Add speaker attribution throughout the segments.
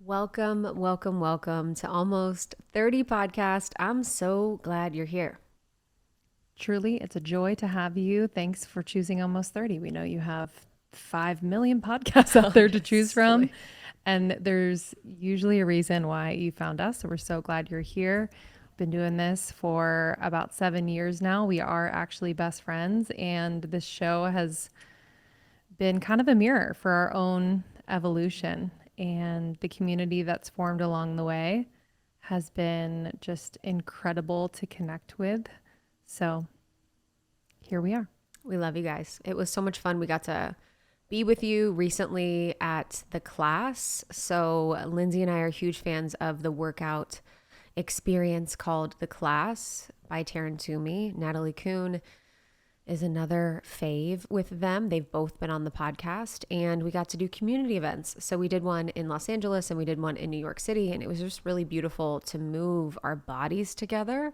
Speaker 1: Welcome, welcome, welcome to Almost 30 Podcast. I'm so glad you're here.
Speaker 2: Truly, it's a joy to have you. Thanks for choosing Almost 30. We know you have 5 million podcasts out there to choose from, and there's usually a reason why you found us. So we're so glad you're here. Been doing this for about 7 years now. We are actually best friends, and this show has been kind of a mirror for our own evolution, and the community that's formed along the way has been just incredible to connect with. So here we are.
Speaker 1: We love you guys. It was so much fun. We got to be with you recently at the class. So Lindsay and I are huge fans of the workout experience called The Class by Taryn Toomey. Natalie Kuhn is another fave with them. They've both been on the podcast, and we got to do community events. So we did one in Los Angeles and we did one in New York City, and it was just really beautiful to move our bodies together.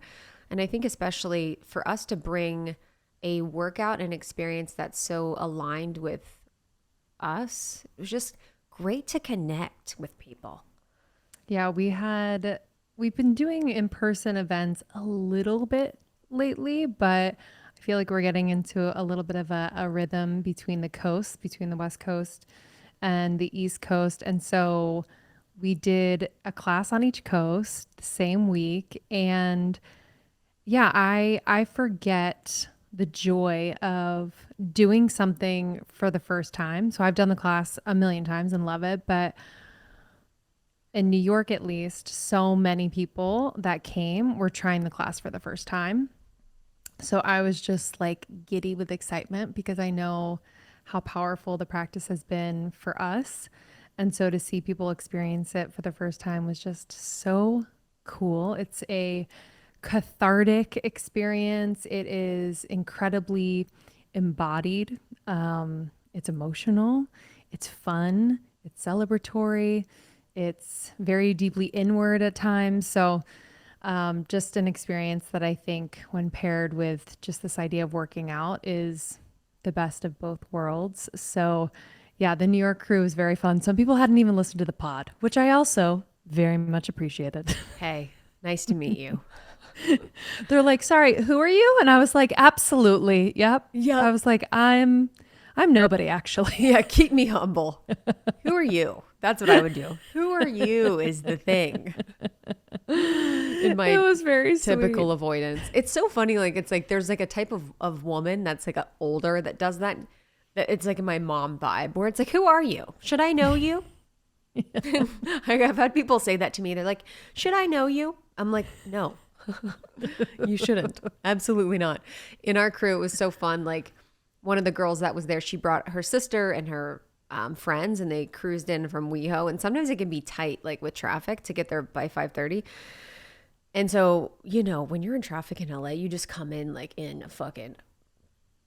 Speaker 1: And I think especially for us to bring a workout and experience that's so aligned with us, it was just great to connect with people.
Speaker 2: Yeah, we've been doing in-person events a little bit lately, but I feel like we're getting into a little bit of a rhythm between the coasts, between the West Coast and the East Coast. And so we did a class on each coast the same week. And yeah, I forget the joy of doing something for the first time. So I've done the class a million times and love it, but in New York, at least, so many people that came were trying the class for the first time. So I was just like giddy with excitement because I know how powerful the practice has been for us. And so to see people experience it for the first time was just so cool. It's a cathartic experience. It is incredibly embodied. It's emotional. It's fun. It's celebratory. It's very deeply inward at times. So just an experience that I think when paired with just this idea of working out is the best of both worlds. So yeah, the New York crew was very fun. Some people hadn't even listened to the pod, which I also very much appreciated.
Speaker 1: Hey, nice to meet you.
Speaker 2: They're like, sorry, who are you? And I was like, absolutely. Yep.
Speaker 1: Yeah.
Speaker 2: I was like, I'm nobody actually.
Speaker 1: Yeah, keep me humble. Who are you? That's what I would do. Who are you is the thing. In my
Speaker 2: It was very
Speaker 1: typical
Speaker 2: sweet.
Speaker 1: avoidance. It's so funny. Like, it's like, there's like a type of woman that's like older that does that. That it's like my mom vibe where it's like, who are you? Should I know you? I've had people say that to me. They're like, should I know you? I'm like, no, you shouldn't. Absolutely not. In our crew, it was so fun. Like, one of the girls that was there, she brought her sister and her friends, and they cruised in from WeHo. And sometimes it can be tight, like with traffic, to get there by 5:30. And so, you know, when you're in traffic in LA, you just come in like in a fucking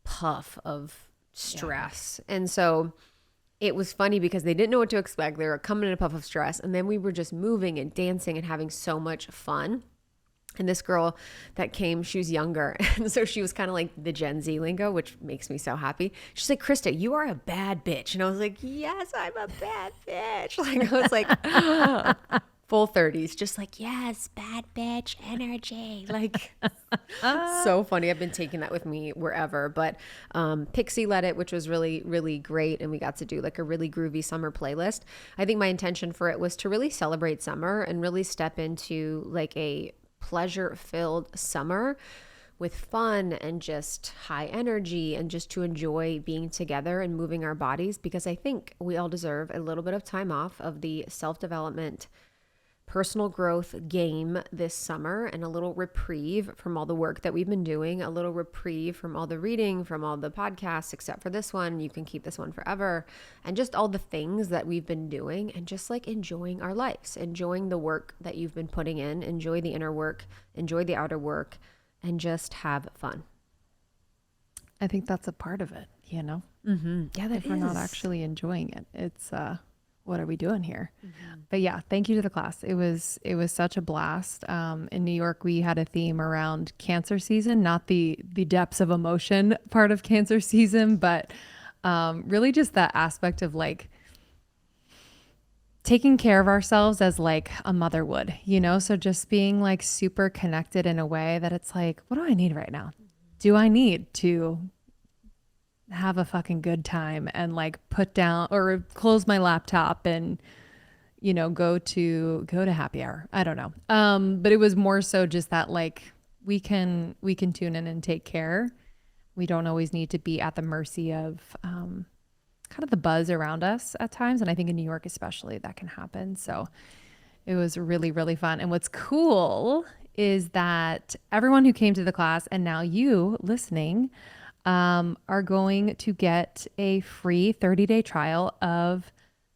Speaker 1: puff of stress. Yeah. And so it was funny because they didn't know what to expect. They were coming in a puff of stress. And then we were just moving and dancing and having so much fun. And this girl that came, she was younger. And so she was kind of like the Gen Z lingo, which makes me so happy. She's like, Krista, you are a bad bitch. And I was like, yes, I'm a bad bitch. Like, I was like, full 30s, just like, yes, bad bitch energy. Like, so funny. I've been taking that with me wherever. But Pixie led it, which was really, really great. And we got to do like a really groovy summer playlist. I think my intention for it was to really celebrate summer and really step into like a pleasure-filled summer with fun and just high energy and just to enjoy being together and moving our bodies, because I think we all deserve a little bit of time off of the self-development, personal growth game this summer, and a little reprieve from all the work that we've been doing, a little reprieve from all the reading, from all the podcasts, except for this one. You can keep this one forever. And just all the things that we've been doing, and just like enjoying our lives, enjoying the work that you've been putting in, enjoy the inner work, enjoy the outer work, and just have fun.
Speaker 2: I think that's a part of it, you know?
Speaker 1: Mm-hmm. Yeah, that
Speaker 2: if we're not actually enjoying it, it's what are we doing here? Mm-hmm. But yeah, thank you to the class. It was such a blast. In New York, we had a theme around cancer season, not the depths of emotion part of cancer season, but really just that aspect of like taking care of ourselves as like a mother would, you know? So just being like super connected in a way that it's like, what do I need right now? Do I need to have a fucking good time and like put down or close my laptop and, you know, go to happy hour? I don't know. But it was more so just that like we can tune in and take care. We don't always need to be at the mercy of kind of the buzz around us at times. And I think in New York, especially, that can happen. So it was really, really fun. And what's cool is that everyone who came to the class and now you listening are going to get a free 30-day trial of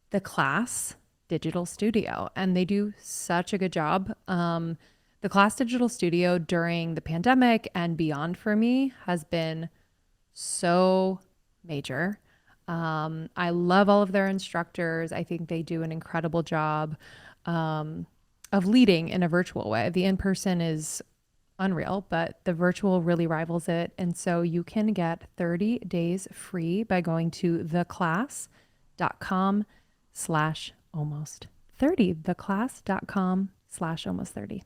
Speaker 2: the class digital studio. And they do such a good job. The class digital studio during the pandemic and beyond for me has been so major. I love all of their instructors. I think they do an incredible job of leading in a virtual way. The in-person is unreal, but the virtual really rivals it. And so you can get 30 days free by going to theclass.com/almost 30, theclass.com/almost 30.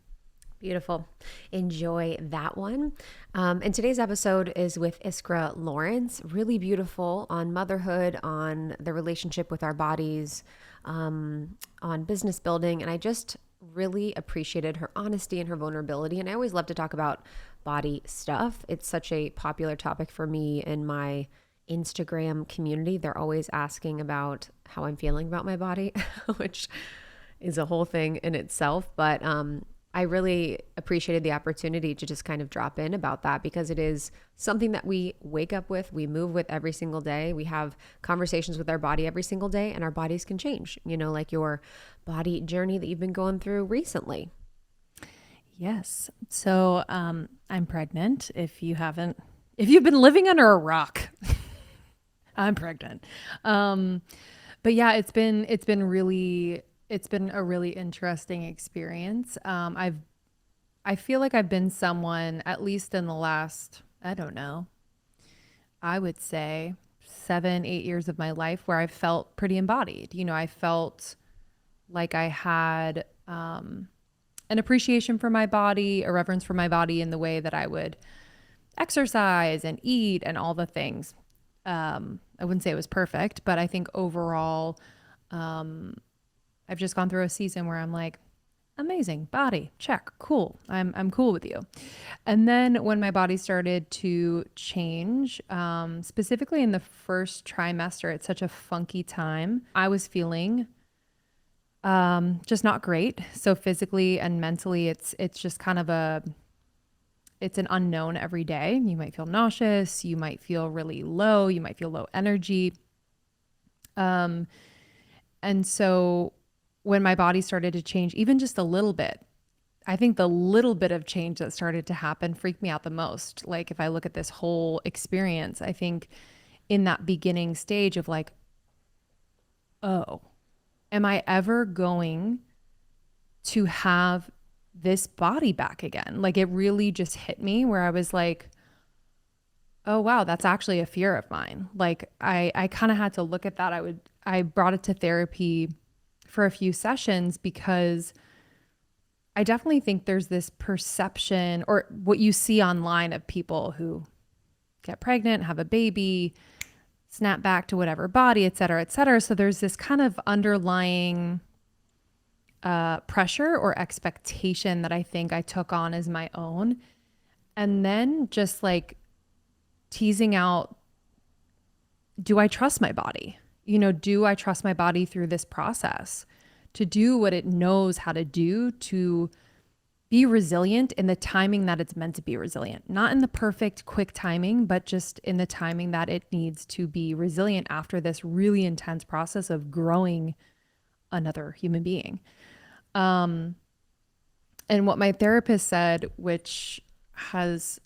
Speaker 1: Beautiful. Enjoy that one. And today's episode is with Iskra Lawrence. Really beautiful on motherhood, on the relationship with our bodies, on business building. And I just really appreciated her honesty and her vulnerability. And I always love to talk about body stuff. It's such a popular topic for me in my Instagram community. They're always asking about how I'm feeling about my body, which is a whole thing in itself. But I really appreciated the opportunity to just kind of drop in about that because it is something that we wake up with, we move with every single day. We have conversations with our body every single day, and our bodies can change, you know, like your body journey that you've been going through recently.
Speaker 2: Yes. So I'm pregnant. If you've been living under a rock, I'm pregnant. But yeah, it's been a really interesting experience. I feel like I've been someone, at least in the last, I don't know, I would say 7-8 years of my life where I felt pretty embodied. You know, I felt like I had an appreciation for my body, a reverence for my body in the way that I would exercise and eat and all the things. I wouldn't say it was perfect, but I think overall, I've just gone through a season where I'm like, amazing body, check, cool. I'm cool with you. And then when my body started to change, specifically in the first trimester, it's such a funky time. I was feeling just not great. So physically and mentally, it's just kind of it's an unknown every day. You might feel nauseous. You might feel really low. You might feel low energy. And so when my body started to change, even just a little bit, I think the little bit of change that started to happen freaked me out the most. Like if I look at this whole experience, I think in that beginning stage of like, oh, am I ever going to have this body back again? Like it really just hit me where I was like, oh, wow, that's actually a fear of mine. Like I kind of had to look at that. I brought it to therapy for a few sessions because I definitely think there's this perception or what you see online of people who get pregnant, have a baby, snap back to whatever body, et cetera, et cetera. So there's this kind of underlying pressure or expectation that I think I took on as my own. And then just like teasing out, do I trust my body? You know, do I trust my body through this process to do what it knows how to do, to be resilient in the timing that it's meant to be resilient, not in the perfect quick timing, but just in the timing that it needs to be resilient after this really intense process of growing another human being. And what my therapist said, which has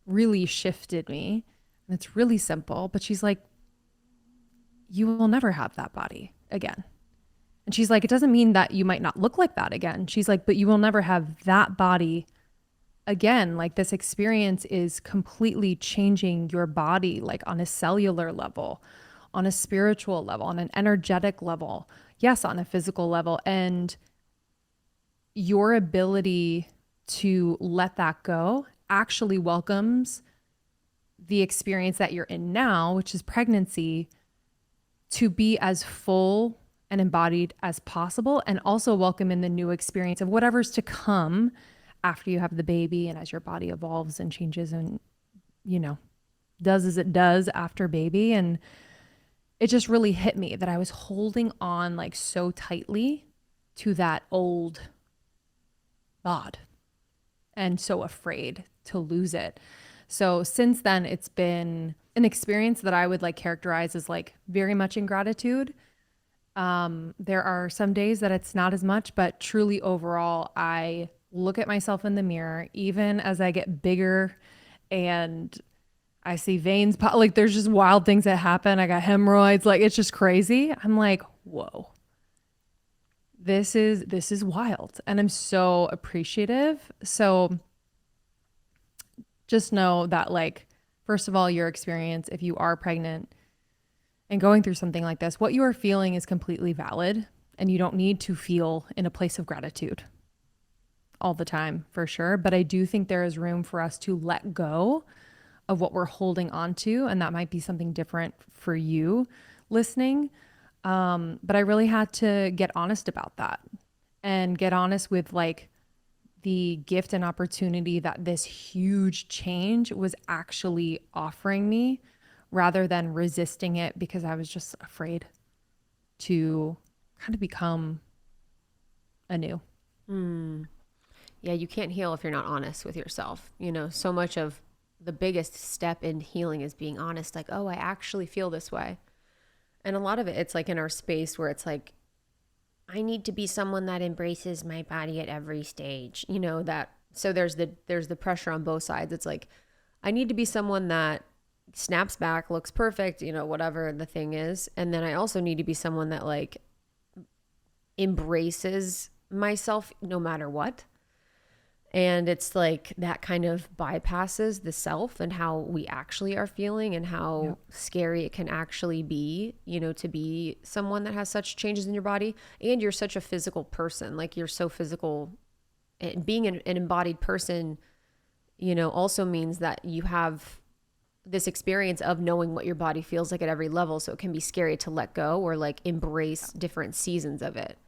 Speaker 2: really shifted me, and it's really simple, but she's like, you will never have that body again. And she's like, it doesn't mean that you might not look like that again. She's like, but you will never have that body again. Like this experience is completely changing your body, like on a cellular level, on a spiritual level, on an energetic level, yes, on a physical level. And your ability to let that go actually welcomes the experience that you're in now, which is pregnancy, to be as full and embodied as possible, and also welcome in the new experience of whatever's to come after you have the baby and as your body evolves and changes and, you know, does as it does after baby. And it just really hit me that I was holding on like so tightly to that old bod and so afraid to lose it. So since then, it's been an experience that I would like characterize as like very much in gratitude. There are some days that it's not as much, but truly overall, I look at myself in the mirror, even as I get bigger and I see veins pop, like there's just wild things that happen. I got hemorrhoids, like it's just crazy. I'm like, whoa, this is wild. And I'm so appreciative. So just know that, like, first of all, your experience, if you are pregnant and going through something like this, what you are feeling is completely valid, and you don't need to feel in a place of gratitude all the time, for sure. But I do think there is room for us to let go of what we're holding on to, and that might be something different for you listening. But I really had to get honest about that and get honest with like the gift and opportunity that this huge change was actually offering me, rather than resisting it because I was just afraid to kind of become anew.
Speaker 1: Yeah, you can't heal if you're not honest with yourself. You know, so much of the biggest step in healing is being honest, like, oh, I actually feel this way. And a lot of it, it's like in our space where it's like, I need to be someone that embraces my body at every stage, you know, that, so there's the pressure on both sides. It's like, I need to be someone that snaps back, looks perfect, you know, whatever the thing is. And then I also need to be someone that like embraces myself no matter what. And it's like that kind of bypasses the self and how we actually are feeling and how scary it can actually be, you know, to be someone that has such changes in your body. And you're such a physical person, like you're so physical. And being an embodied person, you know, also means that you have this experience of knowing what your body feels like at every level. So it can be scary to let go or like embrace different seasons of it.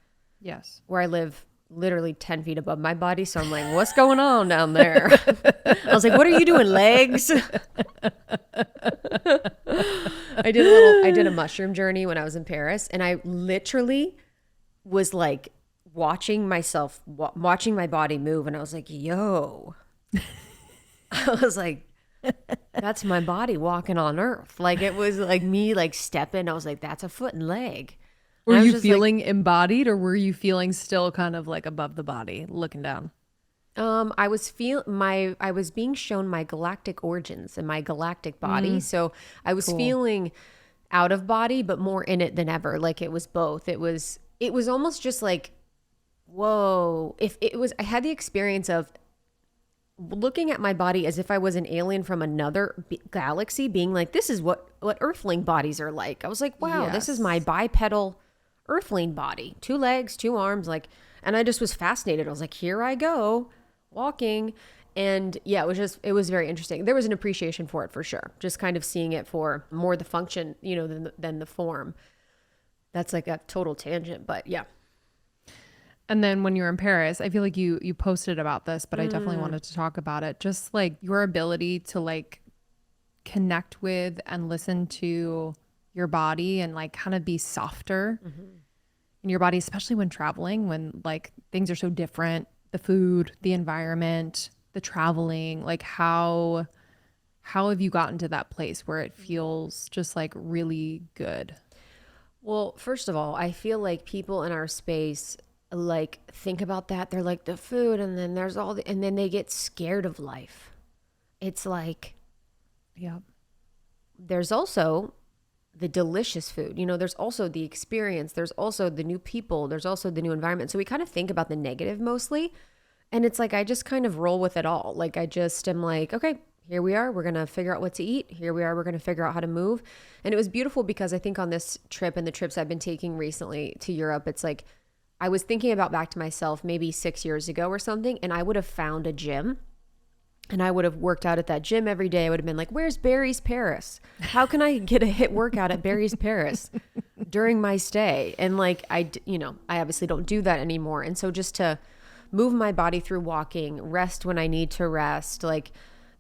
Speaker 2: Yes.
Speaker 1: Where I live literally 10 feet above my body. So I'm like, what's going on down there? I was like, what are you doing, legs? I did a mushroom journey when I was in Paris, and I literally was like watching my body move. And I was like, yo, I was like, that's my body walking on earth. Like it was like me like stepping. I was like, that's a foot and leg.
Speaker 2: Were you feeling like, embodied, or were you feeling still kind of like above the body, looking down?
Speaker 1: I was being shown my galactic origins and my galactic body. So I was feeling out of body, but more in it than ever. Like it was both. It was almost just like, whoa. I had the experience of looking at my body as if I was an alien from another galaxy, being like, this is what earthling bodies are like. I was like, wow, This is my bipedal earthling body, 2 legs, 2 arms, like, and I just was fascinated. I was like, here I go walking. And yeah, it was very interesting. There was an appreciation for it for sure. Just kind of seeing it for more the function, you know, than the form. That's like a total tangent, but yeah.
Speaker 2: And then when you were in Paris, I feel like you posted about this, but I definitely wanted to talk about it. Just like your ability to like connect with and listen to your body and like kind of be softer in your body, especially when traveling, when like things are so different, the food, the environment, the traveling, like how have you gotten to that place where it feels just like really good?
Speaker 1: Well, first of all, I feel like people in our space like think about that. They're like the food, and then there's and then they get scared of life. It's like,
Speaker 2: yeah,
Speaker 1: there's also the delicious food, you know, there's also the experience, there's also the new people, there's also the new environment. So we kind of think about the negative mostly. And it's like, I just kind of roll with it all. Like I just am like, okay, here we are, we're going to figure out what to eat. Here we are, we're going to figure out how to move. And it was beautiful because I think on this trip and the trips I've been taking recently to Europe, it's like I was thinking about back to myself maybe 6 years ago or something, and I would have found a gym and I would have worked out at that gym every day. I would have been like, where's Barry's Paris? How can I get a hit workout at Barry's Paris during my stay? And like, I obviously don't do that anymore. And so just to move my body through walking, rest when I need to rest, like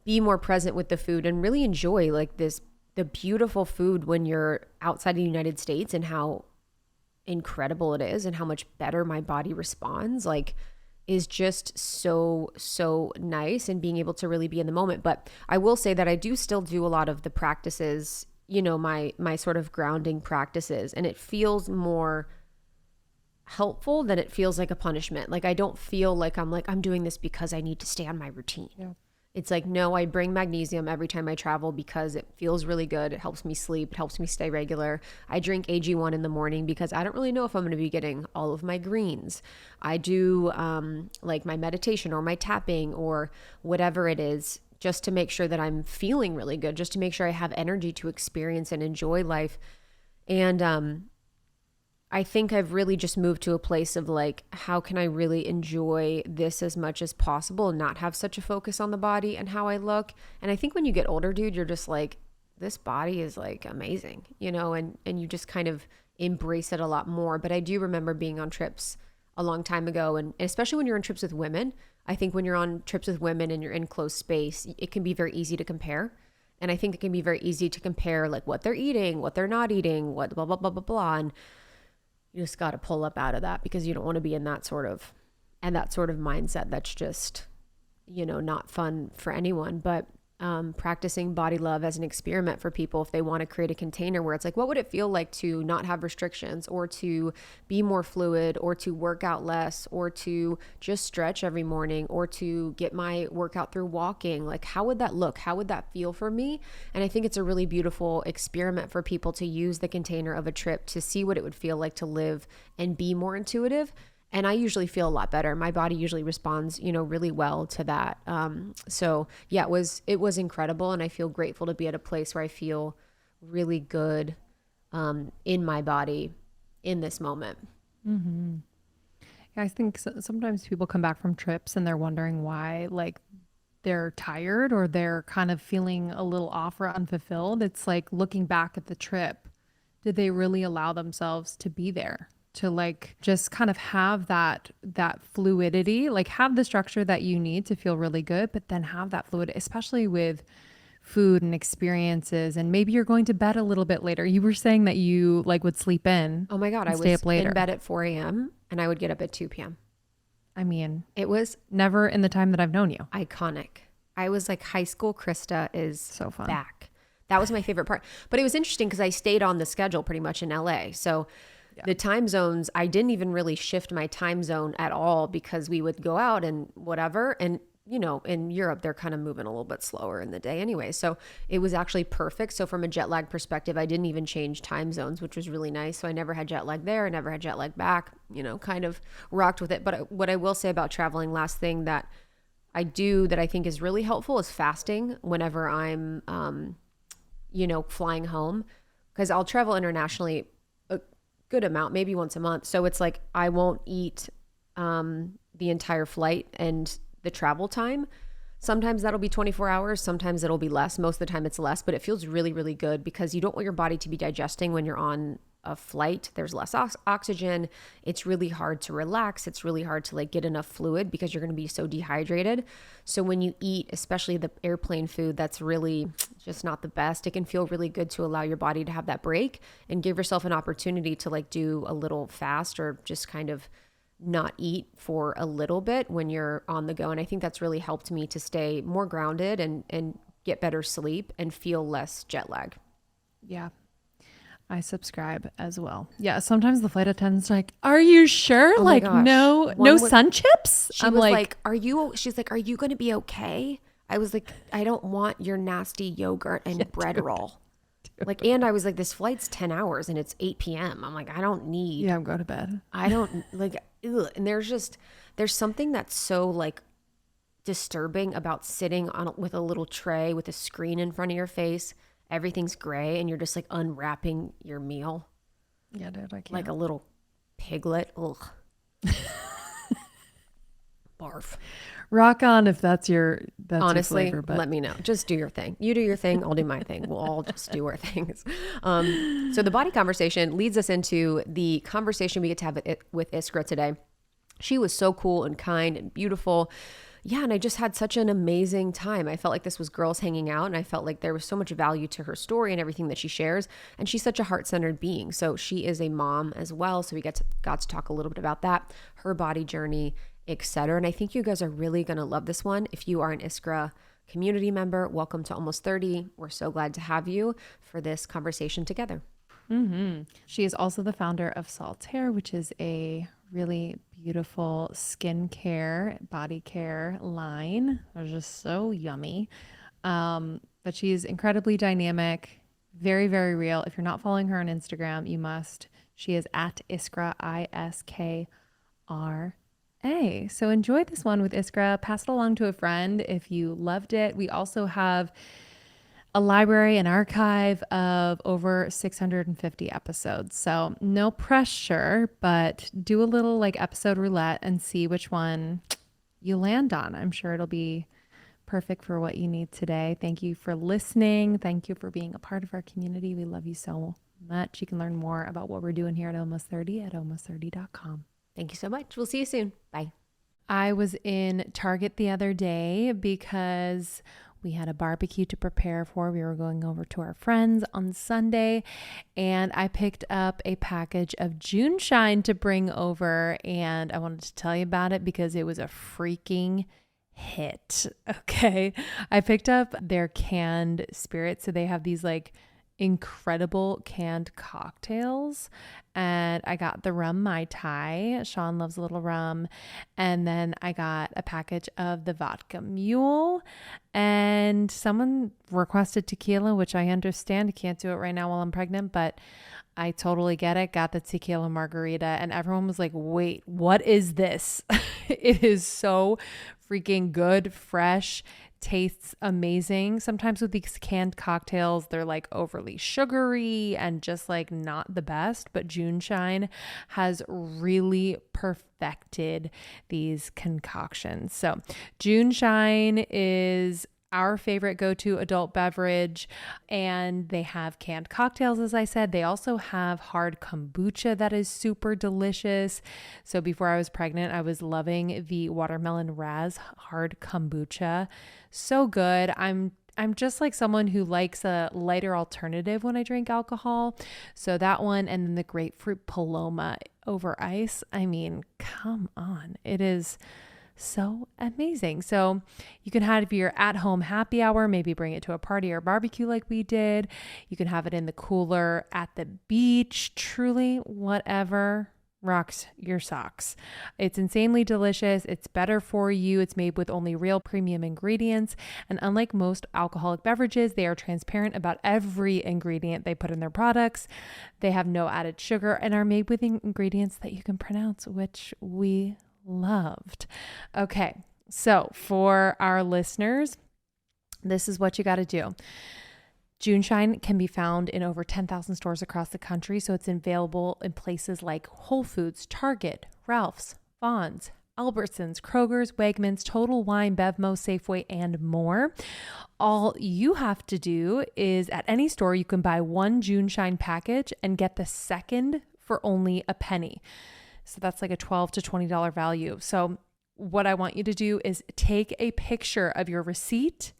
Speaker 1: be more present with the food and really enjoy like the beautiful food when you're outside of the United States and how incredible it is and how much better my body responds, like is just so nice, and being able to really be in the moment. But I will say that I do still do a lot of the practices, my sort of grounding practices, and it feels more helpful than it feels like a punishment. Like I don't feel like I'm doing this because I need to stay on my routine. Yeah. It's like, no, I bring magnesium every time I travel because it feels really good. It helps me sleep. It helps me stay regular. I drink AG1 in the morning because I don't really know if I'm going to be getting all of my greens. I do like my meditation or my tapping or whatever it is, just to make sure that I'm feeling really good, just to make sure I have energy to experience and enjoy life. And I think I've really just moved to a place of like, how can I really enjoy this as much as possible and not have such a focus on the body and how I look? And I think when you get older, dude, you're just like, this body is like amazing, and you just kind of embrace it a lot more. But I do remember being on trips a long time ago, and especially when you're on trips with women, I think when you're on trips with women and you're in close space, it can be very easy to compare. And I think it can be very easy to compare like what they're eating, what they're not eating, what blah, blah, blah, blah, blah. And you just got to pull up out of that because you don't want to be in that sort of mindset. That's just, not fun for anyone. But practicing body love as an experiment for people, if they want to create a container where it's like, what would it feel like to not have restrictions, or to be more fluid, or to work out less, or to just stretch every morning, or to get my workout through walking? Like, how would that look? How would that feel for me? And I think it's a really beautiful experiment for people to use the container of a trip to see what it would feel like to live and be more intuitive. And I usually feel a lot better. My body usually responds, really well to that. So yeah, it was incredible. And I feel grateful to be at a place where I feel really good in my body in this moment.
Speaker 2: Mm-hmm. Yeah, I think sometimes people come back from trips and they're wondering why, like, they're tired or they're kind of feeling a little off or unfulfilled. It's like looking back at the trip, did they really allow themselves to be there? To like just kind of have that fluidity, like have the structure that you need to feel really good, but then have that fluid, especially with food and experiences. And maybe you're going to bed a little bit later. You were saying that you like would sleep in.
Speaker 1: Oh my God, I was
Speaker 2: stay up later.
Speaker 1: In bed at 4 a.m. and I would get up at 2 p.m.
Speaker 2: I mean,
Speaker 1: it was
Speaker 2: never in the time that I've known you.
Speaker 1: Iconic. I was like, high school Krista is
Speaker 2: so fun.
Speaker 1: Back. That was my favorite part. But it was interesting because I stayed on the schedule pretty much in LA. So the time zones, I didn't even really shift my time zone at all because we would go out and whatever. And, in Europe, they're kind of moving a little bit slower in the day anyway. So it was actually perfect. So from a jet lag perspective, I didn't even change time zones, which was really nice. So I never had jet lag there. I never had jet lag back, kind of rocked with it. But what I will say about traveling, last thing that I do that I think is really helpful is fasting whenever I'm, flying home, because I'll travel internationally good amount, maybe once a month. So it's like, I won't eat the entire flight and the travel time. Sometimes that'll be 24 hours. Sometimes it'll be less. Most of the time it's less, but it feels really, really good because you don't want your body to be digesting when you're on a flight. There's less oxygen. It's really hard to relax. It's really hard to like get enough fluid because you're going to be so dehydrated. So when you eat, especially the airplane food, that's really just not the best. It can feel really good to allow your body to have that break and give yourself an opportunity to like do a little fast or just kind of not eat for a little bit when you're on the go. And I think that's really helped me to stay more grounded and get better sleep and feel less jet lag.
Speaker 2: Yeah. I subscribe as well. Yeah. Sometimes the flight attendant's like, are you sure?
Speaker 1: Oh
Speaker 2: like,
Speaker 1: gosh.
Speaker 2: no sun chips?
Speaker 1: She's like, are you going to be okay? I was like, I don't want your nasty yogurt and bread roll. Like, and I was like, this flight's 10 hours and it's 8 p.m. I'm like, I don't need.
Speaker 2: Yeah, go to bed.
Speaker 1: I don't like, ugh. And there's something that's so like disturbing about sitting on with a little tray with a screen in front of your face? Everything's gray and you're just like unwrapping your meal.
Speaker 2: Yeah, dude, I can't.
Speaker 1: Like a little piglet. Ugh. Barf.
Speaker 2: Rock on if that's
Speaker 1: Honestly,
Speaker 2: your flavor, but
Speaker 1: let me know. Just do your thing. You do your thing. I'll do my thing. We'll all just do our things. So the body conversation leads us into the conversation we get to have with Iskra today. She was so cool and kind and beautiful. Yeah, and I just had such an amazing time. I felt like this was girls hanging out, and I felt like there was so much value to her story and everything that she shares. And she's such a heart-centered being. So she is a mom as well. So we got to talk a little bit about that, her body journey, etc. And I think you guys are really going to love this one. If you are an Iskra community member, welcome to Almost 30. We're so glad to have you for this conversation together.
Speaker 2: Mm-hmm. She is also the founder of Saltair, which is a really beautiful skincare, body care line. They're just so yummy. But she's incredibly dynamic, very, very real. If you're not following her on Instagram, you must. She is at Iskra, Iskra. So enjoy this one with Iskra. Pass it along to a friend if you loved it. We also have a library and archive of over 650 episodes. So no pressure, but do a little like episode roulette and see which one you land on. I'm sure it'll be perfect for what you need today. Thank you for listening. Thank you for being a part of our community. We love you so much. You can learn more about what we're doing here at Almost 30 at almost30.com.
Speaker 1: Thank you so much. We'll see you soon. Bye.
Speaker 2: I was in Target the other day because we had a barbecue to prepare for. We were going over to our friends on Sunday, and I picked up a package of June Shine to bring over, and I wanted to tell you about it because it was a freaking hit. Okay. I picked up their canned spirits. So they have these like incredible canned cocktails, and I got the rum Mai Tai. Sean loves a little rum. And then I got a package of the vodka mule, and someone requested tequila, which I understand. I can't do it right now while I'm pregnant, but I totally get it. Got the tequila margarita, and everyone was like, wait, what is this? It is so freaking good, fresh, tastes amazing. Sometimes with these canned cocktails, they're like overly sugary and just like not the best, but June Shine has really perfected these concoctions. So June Shine is our favorite go-to adult beverage, and they have canned cocktails, as I said. They also have hard kombucha that is super delicious. So before I was pregnant, I was loving the watermelon raz hard kombucha. So good. I'm just like someone who likes a lighter alternative when I drink alcohol. So that one, and then the grapefruit Paloma over ice. I mean, come on. It is so amazing. So you can have your at-home happy hour, maybe bring it to a party or barbecue like we did. You can have it in the cooler at the beach. Truly, whatever rocks your socks. It's insanely delicious. It's better for you. It's made with only real premium ingredients. And unlike most alcoholic beverages, they are transparent about every ingredient they put in their products. They have no added sugar and are made with ingredients that you can pronounce, which we loved. Okay, so for our listeners, this is what you got to do. June Shine can be found in over 10,000 stores across the country, so it's available in places like Whole Foods, Target, Ralph's, Vons, Albertsons, Kroger's, Wegmans, Total Wine, Bevmo, Safeway, and more. All you have to do is at any store, you can buy one June Shine package and get the second for only a penny. So that's like a $12 to $20 value. So what I want you to do is take a picture of your receipt,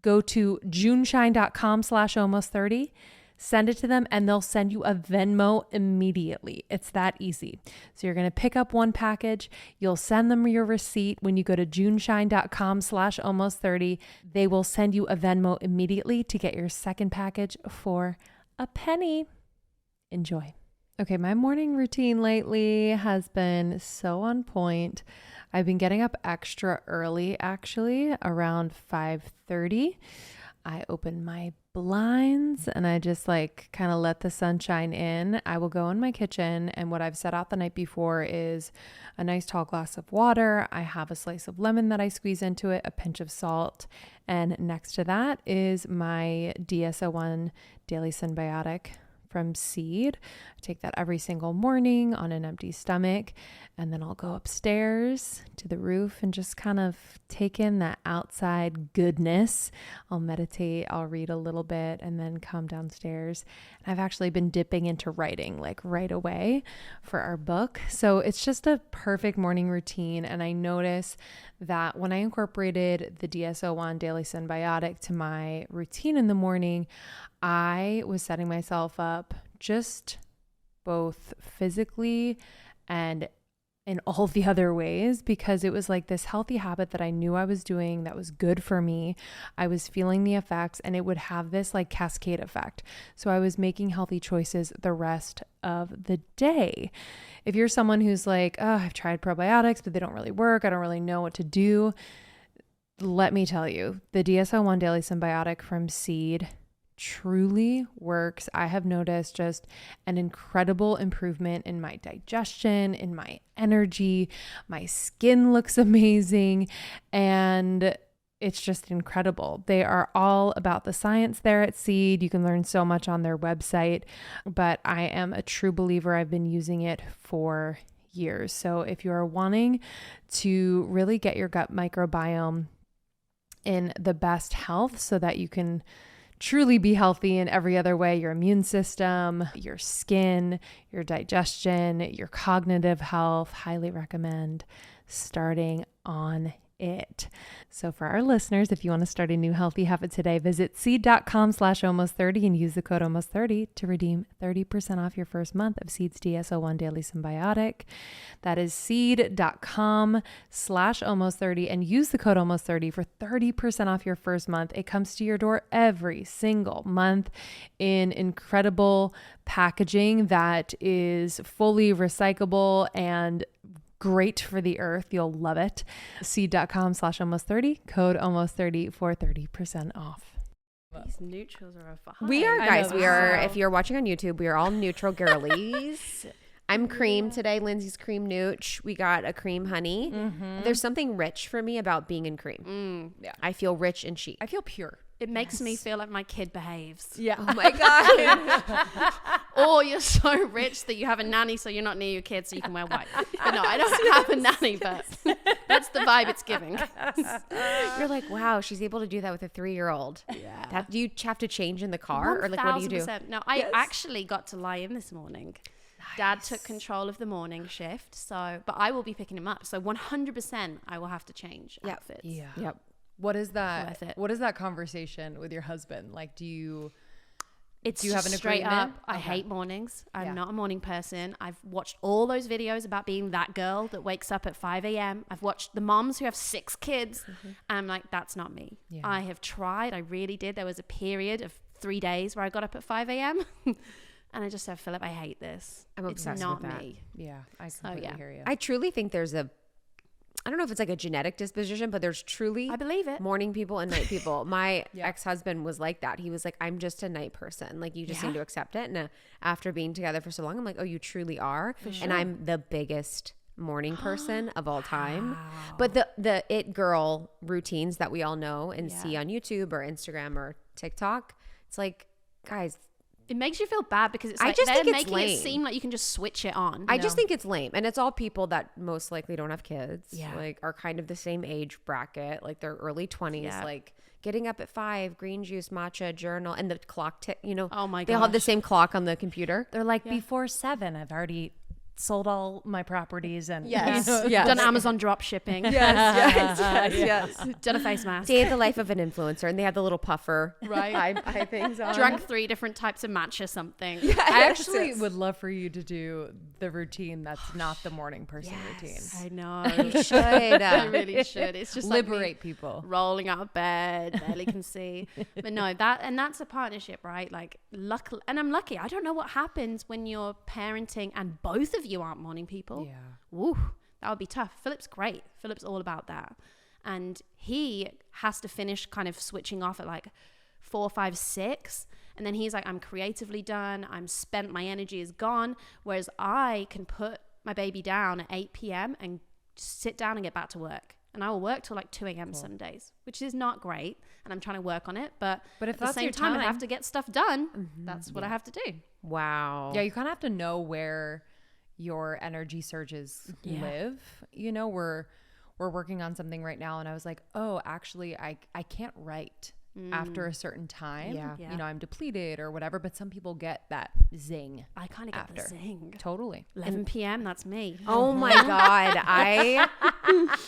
Speaker 2: go to juneshine.com/almost30, send it to them, and they'll send you a Venmo immediately. It's that easy. So you're going to pick up one package. You'll send them your receipt. When you go to juneshine.com/almost30, they will send you a Venmo immediately to get your second package for a penny. Enjoy. Okay, my morning routine lately has been so on point. I've been getting up extra early, actually, around 5:30. I open my blinds and I just like kind of let the sunshine in, I will go in my kitchen, and what I've set out the night before is a nice tall glass of water. I have a slice of lemon that I squeeze into it, a pinch of salt, and next to that is my DS-01 Daily Symbiotic from Seed. I take that every single morning on an empty stomach, and then I'll go upstairs to the roof and just kind of take in that outside goodness. I'll meditate, I'll read a little bit, and then come downstairs. And I've actually been dipping into writing like right away for our book. So it's just a perfect morning routine. And I notice that when I incorporated the DS-01 Daily Symbiotic to my routine in the morning, I was setting myself up just both physically and in all the other ways, because it was like this healthy habit that I knew I was doing that was good for me. I was feeling the effects, and it would have this like cascade effect. So I was making healthy choices the rest of the day. If you're someone who's like, oh, I've tried probiotics, but they don't really work, I don't really know what to do, let me tell you, the DS-01 Daily Symbiotic from Seed truly works. I have noticed just an incredible improvement in my digestion, in my energy. My skin looks amazing, and it's just incredible. They are all about the science there at Seed. You can learn so much on their website, but I am a true believer. I've been using it for years. So if you're wanting to really get your gut microbiome in the best health so that you can truly be healthy in every other way, your immune system, your skin, your digestion, your cognitive health, highly recommend starting on it. So for our listeners, if you want to start a new healthy habit today, visit seed.com/almost30 and use the code almost30 to redeem 30% off your first month of Seed's DS-01 Daily Symbiotic. That is seed.com/almost30 and use the code almost30 for 30% off your first month. It comes to your door every single month in incredible packaging that is fully recyclable and great for the earth. You'll love it. Seed.com/almost30, code almost30 for 30% off.
Speaker 3: These neutrals are a vibe.
Speaker 1: We are, guys. We are, if you're watching on YouTube, we are all neutral girlies. I'm cream today. Lindsay's cream nooch. We got a cream honey. Mm-hmm. There's something rich for me about being in cream. Yeah. I feel rich and chic.
Speaker 2: I feel pure.
Speaker 3: It makes me feel like my kid behaves.
Speaker 2: Yeah.
Speaker 1: Oh my God.
Speaker 3: Or you're so rich that you have a nanny so you're not near your kids so you can wear white. But no, I don't have a nanny, but that's the vibe it's giving.
Speaker 1: You're like, wow, she's able to do that with a 3-year-old.
Speaker 3: Yeah.
Speaker 1: Do you have to change in the car?
Speaker 3: 1000%.
Speaker 1: Or like, what do you do?
Speaker 3: No, I actually got to lie in this morning. Nice. Dad took control of the morning shift, but I will be picking him up. So 100% I will have to change outfits.
Speaker 2: Yeah.
Speaker 1: Yep.
Speaker 2: What is that? What is that conversation with your husband? Like, do you have an
Speaker 3: straight
Speaker 2: agreement?
Speaker 3: up? I hate mornings. I'm not a morning person. I've watched all those videos about being that girl that wakes up at 5 a.m. I've watched the moms who have 6 kids. And I'm like, that's not me. Yeah. I have tried. I really did. There was a period of 3 days where I got up at 5 a.m. And I just said, Philip, I hate this.
Speaker 1: I'm obsessed
Speaker 3: it's not
Speaker 1: with that.
Speaker 3: me.
Speaker 2: Yeah, I completely hear you.
Speaker 1: I truly think there's I don't know if it's like a genetic disposition, but there's truly,
Speaker 3: I believe it,
Speaker 1: morning people and night people. My ex-husband was like that. He was like, I'm just a night person. Like, you just need to accept it. And after being together for so long, I'm like, oh, you truly are. For sure. And I'm the biggest morning person of all time. But the it girl routines that we all know and see on YouTube or Instagram or TikTok, it's like, guys,
Speaker 3: it makes you feel bad because it's like they're making it seem like you can just switch it on.
Speaker 1: I just think it's lame. And it's all people that most likely don't have kids, like are kind of the same age bracket, like they're early 20s, like getting up at 5, green juice, matcha, journal, and the clock tick, oh my god. They all have the same clock on the computer.
Speaker 4: They're like, before 7, I've already sold all my properties and
Speaker 3: done Amazon drop shipping.
Speaker 1: Yes.
Speaker 3: Done a face mask.
Speaker 1: Day of the life of an influencer, and they have the little puffer eye things on.
Speaker 3: Drank 3 different types of matcha something.
Speaker 2: I actually would love for you to do the routine that's not the morning person routine.
Speaker 3: I know.
Speaker 1: You should.
Speaker 3: I really should. It's just
Speaker 2: liberate
Speaker 3: like
Speaker 2: people.
Speaker 3: Rolling out of bed, barely can see. But no, that's a partnership, right? Like, luckily, and I'm lucky. I don't know what happens when you're parenting and both of you aren't morning people. Woo, that would be tough. Philip's great. Philip's all about that. And he has to finish kind of switching off at like 4, 5, 6. And then he's like, I'm creatively done. I'm spent. My energy is gone. Whereas I can put my baby down at 8 p.m. and sit down and get back to work. And I will work till like 2 a.m. some days, which is not great. And I'm trying to work on it. But
Speaker 4: if
Speaker 3: at the
Speaker 4: that's
Speaker 3: same
Speaker 4: your
Speaker 3: time, I
Speaker 4: time-
Speaker 3: have to get stuff done. That's what I have to do.
Speaker 1: Wow.
Speaker 4: Yeah, you kind of have to know where your energy surges live. You know, we're working on something right now, and I was like, oh, actually, I can't write after a certain time.
Speaker 1: Yeah.
Speaker 3: Yeah.
Speaker 4: You know, I'm depleted or whatever, but some people get that zing.
Speaker 3: I kind of get
Speaker 4: After.
Speaker 3: the zing.
Speaker 4: Totally.
Speaker 3: 11 p.m. That's me.
Speaker 1: Oh my God.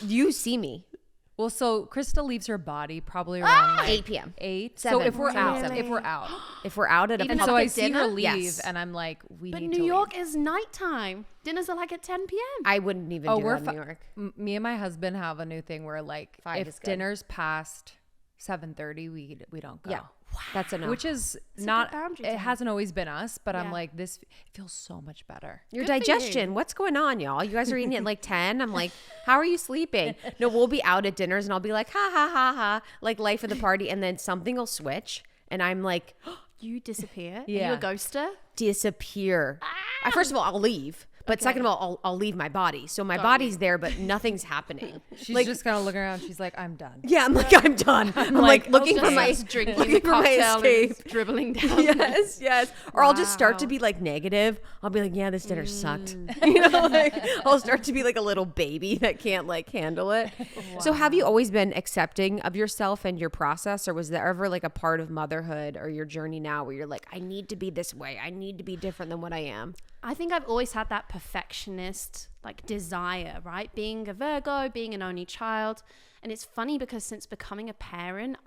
Speaker 1: You see me.
Speaker 4: Well, so Krista leaves her body probably around like
Speaker 1: 8 p.m.
Speaker 4: 8.
Speaker 1: Seven.
Speaker 4: So if we're out,
Speaker 3: Really?
Speaker 4: if we're out.
Speaker 1: If we're out at a
Speaker 3: Even
Speaker 4: And so
Speaker 3: at
Speaker 4: I
Speaker 3: the
Speaker 4: see her
Speaker 3: dinner?
Speaker 4: leave
Speaker 1: Yes.
Speaker 4: and I'm like, we
Speaker 3: But
Speaker 4: need
Speaker 3: New
Speaker 4: to
Speaker 3: York
Speaker 4: leave.
Speaker 3: is nighttime. Dinners are like at 10 p.m.
Speaker 1: I wouldn't even do that in New York.
Speaker 4: Me and my husband have a new thing where like
Speaker 1: 5 is
Speaker 4: if
Speaker 1: good.
Speaker 4: dinner's past 7:30, we don't go.
Speaker 1: Yeah. That's enough.
Speaker 4: Which is
Speaker 3: a
Speaker 4: not
Speaker 3: good boundary
Speaker 4: it
Speaker 3: to have.
Speaker 4: hasn't always been us, but I'm
Speaker 3: Yeah.
Speaker 4: like this feels so much better.
Speaker 1: Your
Speaker 3: Good for you.
Speaker 1: digestion. What's going on, y'all? You guys are eating at like 10. I'm like, how are you sleeping? No, we'll be out at dinners and I'll be like, ha ha ha ha, like life of the party. And then something will switch. And I'm like,
Speaker 3: You disappear.
Speaker 4: Yeah.
Speaker 3: Are you a ghoster?
Speaker 1: disappear. First of all, I'll leave. But second of all, I'll leave my body. So my body's there, but nothing's happening.
Speaker 4: She's
Speaker 1: like,
Speaker 4: just kind of looking around. She's like, I'm done.
Speaker 1: yeah, I'm like, I'm done. I'm like looking for my
Speaker 3: drinking
Speaker 1: looking
Speaker 3: the
Speaker 1: for my
Speaker 3: cocktail and
Speaker 1: escape.
Speaker 3: it's dribbling down.
Speaker 1: Yes. Or I'll just start to
Speaker 3: Wow.
Speaker 1: be like negative. I'll be like, yeah, this dinner sucked. You know, like I'll start to be like a little baby that can't like handle it. So have you always been accepting of yourself and your process, or was there ever like a part of motherhood or your journey now where you're like, I need to be this way. I need to be different than what I am?
Speaker 3: I think I've always had that perfectionist like desire, right? Being a Virgo, being an only child. And it's funny because since becoming a parent,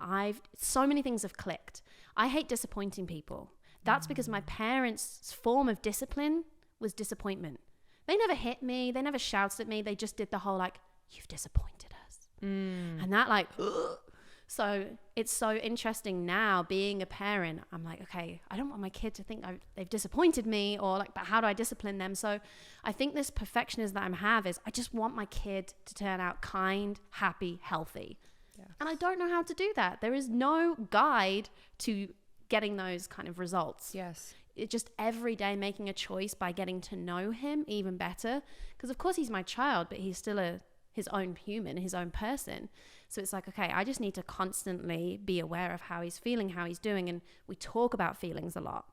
Speaker 3: so many things have clicked. I hate disappointing people. That's because my parents' form of discipline was disappointment. They never hit me. They never shouted at me. They just did the whole like, you've disappointed us. And that like, ugh. So it's so interesting now being a parent. I'm like, okay, I don't want my kid to think they've disappointed me, or like, but how do I discipline them? So I think this perfectionism that I have is I just want my kid to turn out kind, happy, healthy. Yeah. And I don't know how to do that. There is no guide to getting those kind of results.
Speaker 4: Yes.
Speaker 3: It just every day making a choice by getting to know him even better. Because of course he's my child, but he's still his own human, his own person. So it's like, okay, I just need to constantly be aware of how he's feeling, how he's doing. And we talk about feelings a lot.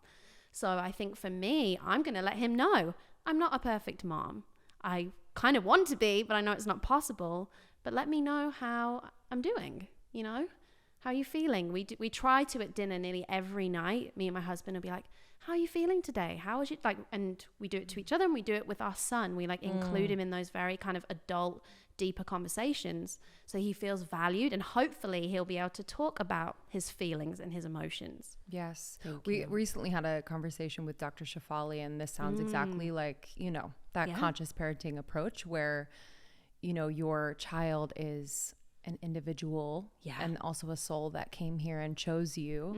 Speaker 3: So I think for me, I'm going to let him know I'm not a perfect mom. I kind of want to be, but I know it's not possible. But let me know how I'm doing, you know? How are you feeling? We try to at dinner nearly every night. Me and my husband will be like, how are you feeling today? How is it like? And we do it to each other, and we do it with our son. We like include him in those very kind of adult, deeper conversations, so he feels valued, and hopefully he'll be able to talk about his feelings and his emotions.
Speaker 4: Yes. We recently had a conversation with Dr. Shafali, and this sounds exactly like, you know, that conscious parenting approach where, you know, your child is an individual and also a soul that came here and chose you.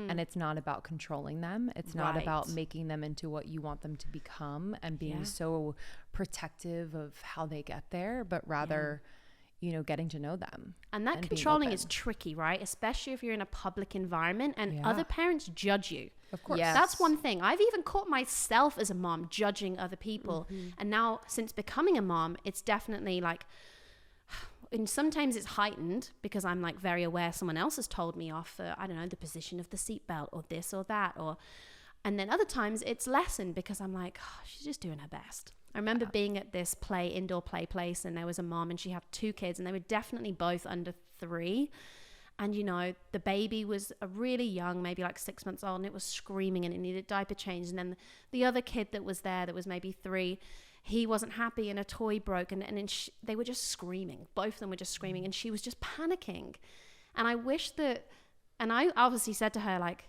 Speaker 4: And it's not about controlling them. It's not about making them into what you want them to become and being so protective of how they get there, but rather, you know, getting to know them.
Speaker 3: And that controlling is tricky, right? Especially if you're in a public environment and other parents judge you.
Speaker 4: Of course.
Speaker 1: Yes.
Speaker 3: That's one thing. I've even caught myself as a mom judging other people. And now since becoming a mom, it's definitely like, and sometimes it's heightened because I'm like very aware someone else has told me off for, I don't know, the position of the seatbelt or this or that, and then other times it's lessened because I'm like, oh, she's just doing her best. I remember being at this indoor play place, and there was a mom and she had 2 kids, and they were definitely both under 3. And, you know, the baby was really young, maybe like 6 months old, and it was screaming and it needed diaper change. And then the other kid that was there that was maybe 3, he wasn't happy and a toy broke, and they were just screaming. Both of them were just screaming, and she was just panicking. And I wish that, and I obviously said to her, like,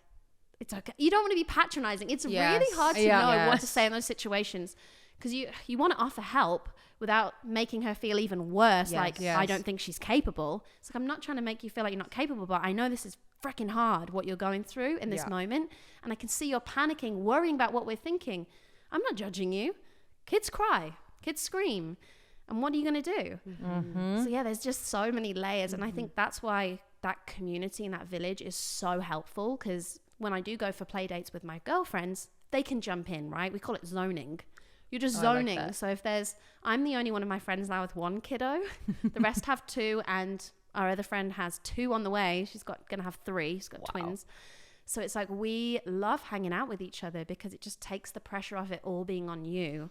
Speaker 3: it's okay. You don't want to be patronizing. It's really hard to know what to say in those situations, because you want to offer help without making her feel even worse. I don't think she's capable. It's like, I'm not trying to make you feel like you're not capable, but I know this is freaking hard what you're going through in this moment. And I can see you're panicking, worrying about what we're thinking. I'm not judging you. Kids cry, kids scream. And what are you going to do? So yeah, there's just so many layers. And I think that's why that community and that village is so helpful, because when I do go for play dates with my girlfriends, they can jump in, right? We call it zoning. You're just zoning. Like, so if I'm the only one of my friends now with one kiddo, the rest have 2, and our other friend has 2 on the way. She's gonna have 3. She's got twins. So it's like, we love hanging out with each other because it just takes the pressure off it all being on you.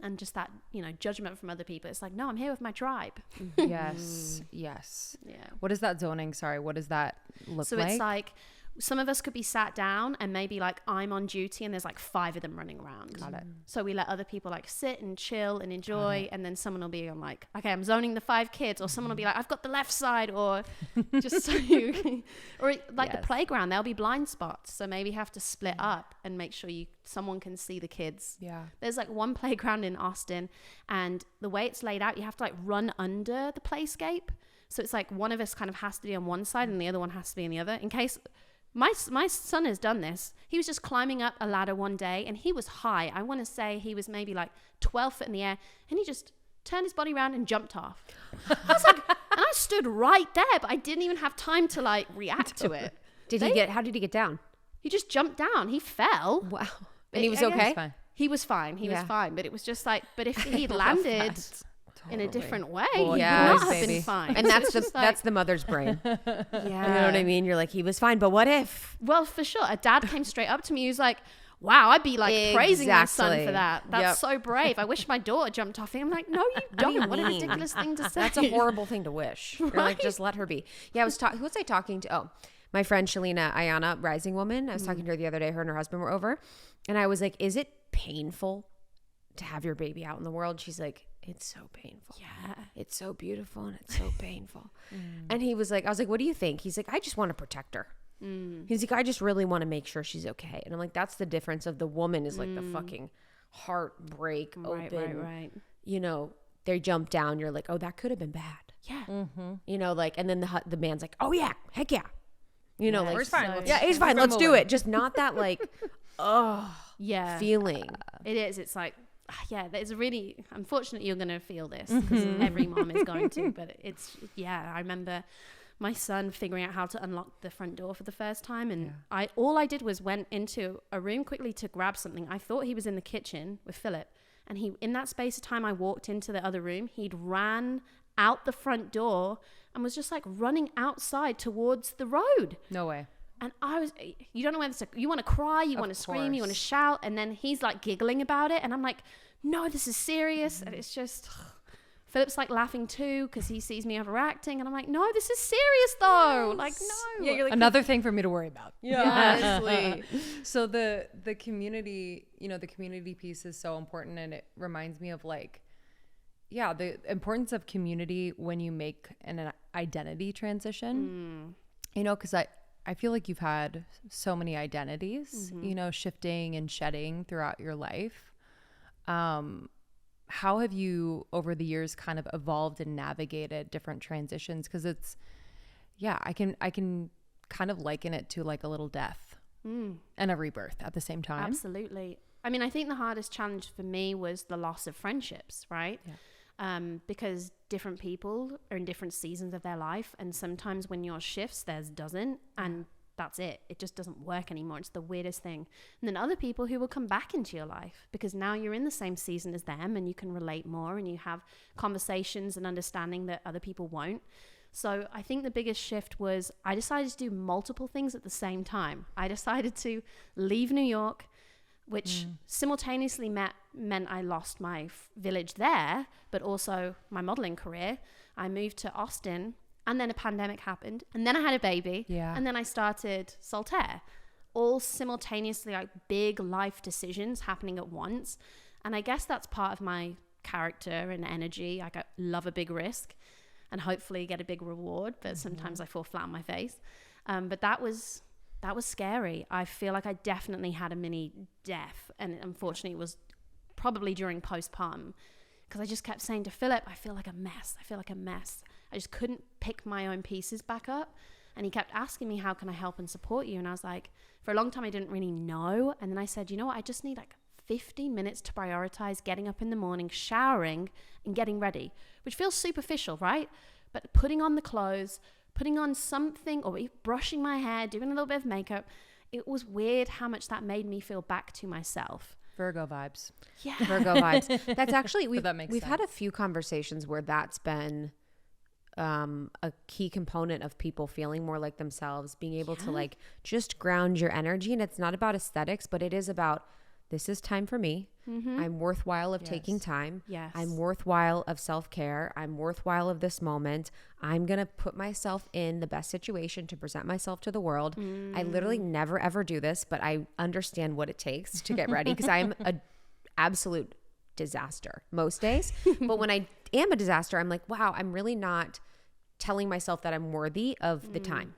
Speaker 3: And just that, judgment from other people. It's like, no, I'm here with my tribe.
Speaker 4: Yes. Yeah. What is that zoning? Sorry, what does that look like?
Speaker 3: So it's like, some of us could be sat down and maybe like I'm on duty and there's like 5 of them running around.
Speaker 4: Got it.
Speaker 3: So we let other people like sit and chill and enjoy, and then someone will be on like, okay, I'm zoning the 5 kids, or someone will be like, I've got the left side, or just so you, or like the playground, there'll be blind spots. So maybe you have to split up and make sure someone can see the kids.
Speaker 4: Yeah.
Speaker 3: There's like one playground in Austin, and the way it's laid out, you have to like run under the playscape. So it's like one of us kind of has to be on one side and the other one has to be on the other, in case. My son has done this. He was just climbing up a ladder one day, and he was high. I want to say he was maybe like 12 foot in the air, and he just turned his body around and jumped off. I was like, and I stood right there, but I didn't even have time to like react to it.
Speaker 1: How did he get down?
Speaker 3: He just jumped down. He fell.
Speaker 1: Wow. And he was okay?
Speaker 3: He was fine. He was fine. But it was just like, but if he'd landed in a different way, he would not have been fine.
Speaker 1: And that's the mother's brain.
Speaker 3: Yeah.
Speaker 1: You know what I mean? You're like, he was fine, but what if?
Speaker 3: Well, for sure. A dad came straight up to me. He was like, wow, I'd be like praising my son for that. That's so brave. I wish my daughter jumped off him. I'm like, no, you don't. What a ridiculous thing to say.
Speaker 1: That's a horrible thing to wish. Right? You're like, just let her be. Yeah, who was I talking to? Oh, my friend Shalina Ayana, Rising Woman. I was talking to her the other day. Her and her husband were over. And I was like, is it painful to have your baby out in the world? She's like, it's so painful. Yeah. It's so beautiful and it's so painful. And he was like, I was like, what do you think? He's like, I just want to protect her. He's like, I just really want to make sure she's okay. And I'm like, that's the difference of the woman is like the fucking heartbreak open.
Speaker 3: Right.
Speaker 1: They jump down. You're like, oh, that could have been bad.
Speaker 3: Yeah.
Speaker 1: Like, and then the man's like, oh yeah, heck yeah. Like,
Speaker 4: he's fine.
Speaker 1: He's fine. Let's do it. Just not that like, feeling.
Speaker 3: It is. It's like, it's really, unfortunately you're going to feel this because every mom is going to, but I remember my son figuring out how to unlock the front door for the first time, and all I did was went into a room quickly to grab something. I thought he was in the kitchen with Philip, and in that space of time I walked into the other room, he'd ran out the front door and was just like running outside towards the road.
Speaker 4: No way.
Speaker 3: And you don't know whether you want to cry, you want to scream, you want to shout. And then he's like giggling about it. And I'm like, no, this is serious. And it's just, Philip's like laughing too because he sees me overacting. And I'm like, no, this is serious though. Like, no.
Speaker 4: Yeah, you're like, another thing for me to worry about.
Speaker 1: Yeah, honestly.
Speaker 4: So the community, the community piece is so important. And it reminds me of like, the importance of community when you make an identity transition, because I feel like you've had so many identities, shifting and shedding throughout your life. How have you over the years kind of evolved and navigated different transitions? Because I can kind of liken it to like a little death and a rebirth at the same time.
Speaker 3: Absolutely. I mean, I think the hardest challenge for me was the loss of friendships, right? Yeah. Because different people are in different seasons of their life, and sometimes when yours shifts, theirs doesn't, and that's it. It just doesn't work anymore. It's the weirdest thing. And then other people who will come back into your life because now you're in the same season as them, and you can relate more, and you have conversations and understanding that other people won't. So I think the biggest shift was I decided to do multiple things at the same time. I decided to leave New York, which simultaneously meant I lost my village there, but also my modeling career. I moved to Austin, and then a pandemic happened, and then I had a baby, and then I started Saltair. All simultaneously, like big life decisions happening at once. And I guess that's part of my character and energy. I love a big risk and hopefully get a big reward, but sometimes I fall flat on my face. But that was scary. I feel like I definitely had a mini death, and unfortunately it was probably during postpartum, because I just kept saying to Philip, I feel like a mess. I just couldn't pick my own pieces back up, and he kept asking me, how can I help and support you? And I was like, for a long time I didn't really know, and then I said, you know what, I just need like 50 minutes to prioritize getting up in the morning, showering and getting ready, which feels superficial, right? But putting on the clothes, putting on something or brushing my hair, doing a little bit of makeup, it was weird how much that made me feel back to myself.
Speaker 4: Virgo vibes.
Speaker 3: Yeah.
Speaker 1: Virgo vibes. That's actually, we've
Speaker 4: sense.
Speaker 1: had a few conversations where that's been a key component of people feeling more like themselves, being able to like just ground your energy. And it's not about aesthetics, but it is about, this is time for me. I'm worthwhile of taking time.
Speaker 3: Yes.
Speaker 1: I'm worthwhile of self-care. I'm worthwhile of this moment. I'm going to put myself in the best situation to present myself to the world. I literally never ever do this, but I understand what it takes to get ready because I'm a absolute disaster most days. But when I am a disaster, I'm like, wow, I'm really not telling myself that I'm worthy of the time.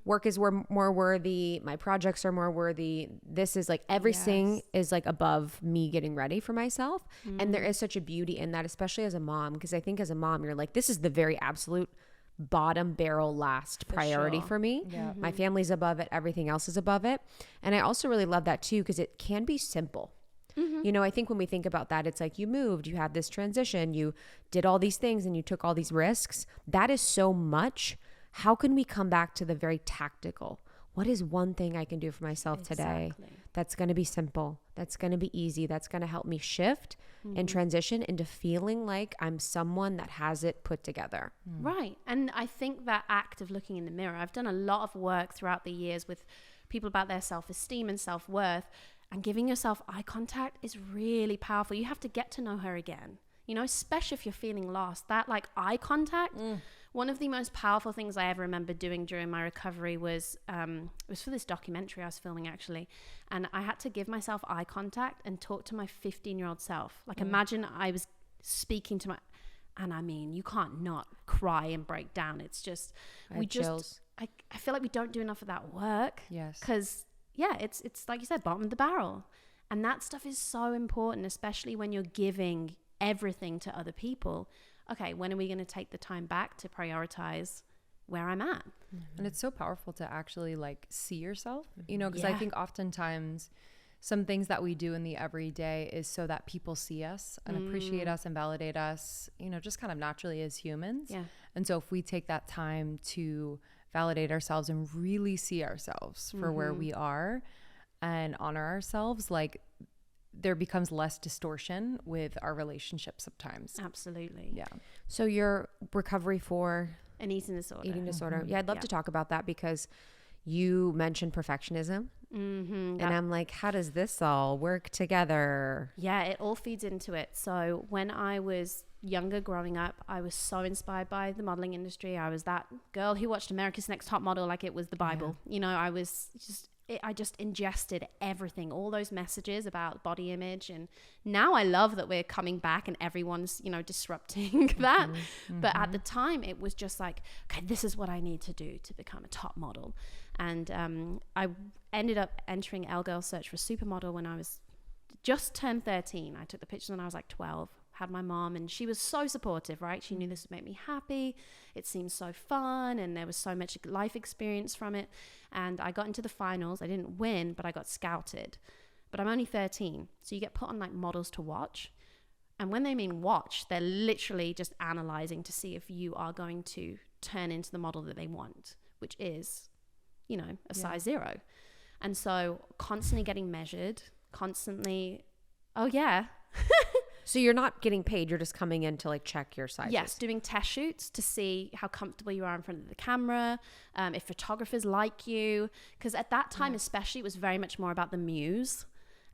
Speaker 1: Work is more worthy. My projects are more worthy. This is like everything is like above me getting ready for myself. And there is such a beauty in that, especially as a mom, because I think as a mom, you're like, this is the very absolute bottom barrel last priority for me. My family's above it. Everything else is above it. And I also really love that too, because it can be simple. You know, I think when we think about that, it's like you moved, you had this transition, you did all these things and you took all these risks. That is so much. How can we come back to the very tactical? What is one thing I can do for myself today that's going to be simple, that's going to be easy, that's going to help me shift and transition into feeling like I'm someone that has it put together?
Speaker 3: Right. And I think that act of looking in the mirror, I've done a lot of work throughout the years with people about their self-esteem and self-worth, and giving yourself eye contact is really powerful. You have to get to know her again, you know, especially if you're feeling lost. That like eye contact, one of the most powerful things I ever remember doing during my recovery was it was for this documentary I was filming actually, and I had to give myself eye contact and talk to my 15-year-old self. Like imagine I was speaking to my, and I mean, you can't not cry and break down. It's just, I feel like we don't do enough of that work.
Speaker 4: Yes.
Speaker 3: Because it's like you said, bottom of the barrel. And that stuff is so important, especially when you're giving everything to other people. Okay, when are we going to take the time back to prioritize where I'm at?
Speaker 4: And it's so powerful to actually like see yourself, you know, because I think oftentimes some things that we do in the everyday is so that people see us and appreciate us and validate us, you know, just kind of naturally as humans.
Speaker 3: Yeah.
Speaker 4: And so if we take that time to validate ourselves and really see ourselves for where we are and honor ourselves, like there becomes less distortion with our relationships sometimes.
Speaker 3: Absolutely.
Speaker 4: Yeah.
Speaker 1: So your recovery for
Speaker 3: An eating disorder.
Speaker 1: Yeah, I'd love to talk about that because you mentioned perfectionism. And I'm like, how does this all work together?
Speaker 3: Yeah, it all feeds into it. So when I was younger growing up, I was so inspired by the modeling industry. I was that girl who watched America's Next Top Model like it was the Bible. You know, I just ingested everything, all those messages about body image. And now I love that we're coming back and everyone's, you know, disrupting that. But at the time it was just like, okay, this is what I need to do to become a top model. And I ended up entering L Girl Search for Supermodel when I was just turned 13. I took the pictures when I was like 12. Had my mom, and she was so supportive, right? She knew this would make me happy. It seemed so fun, and there was so much life experience from it. And I got into the finals. I didn't win, but I got scouted. But I'm only 13, so you get put on like models to watch. And when they mean watch, they're literally just analyzing to see if you are going to turn into the model that they want, which is, you know, a size 0. And so constantly getting measured, constantly,
Speaker 1: So you're not getting paid, you're just coming in to like check your sizes.
Speaker 3: Yes, doing test shoots to see how comfortable you are in front of the camera, if photographers like you. Because at that time especially, it was very much more about the muse.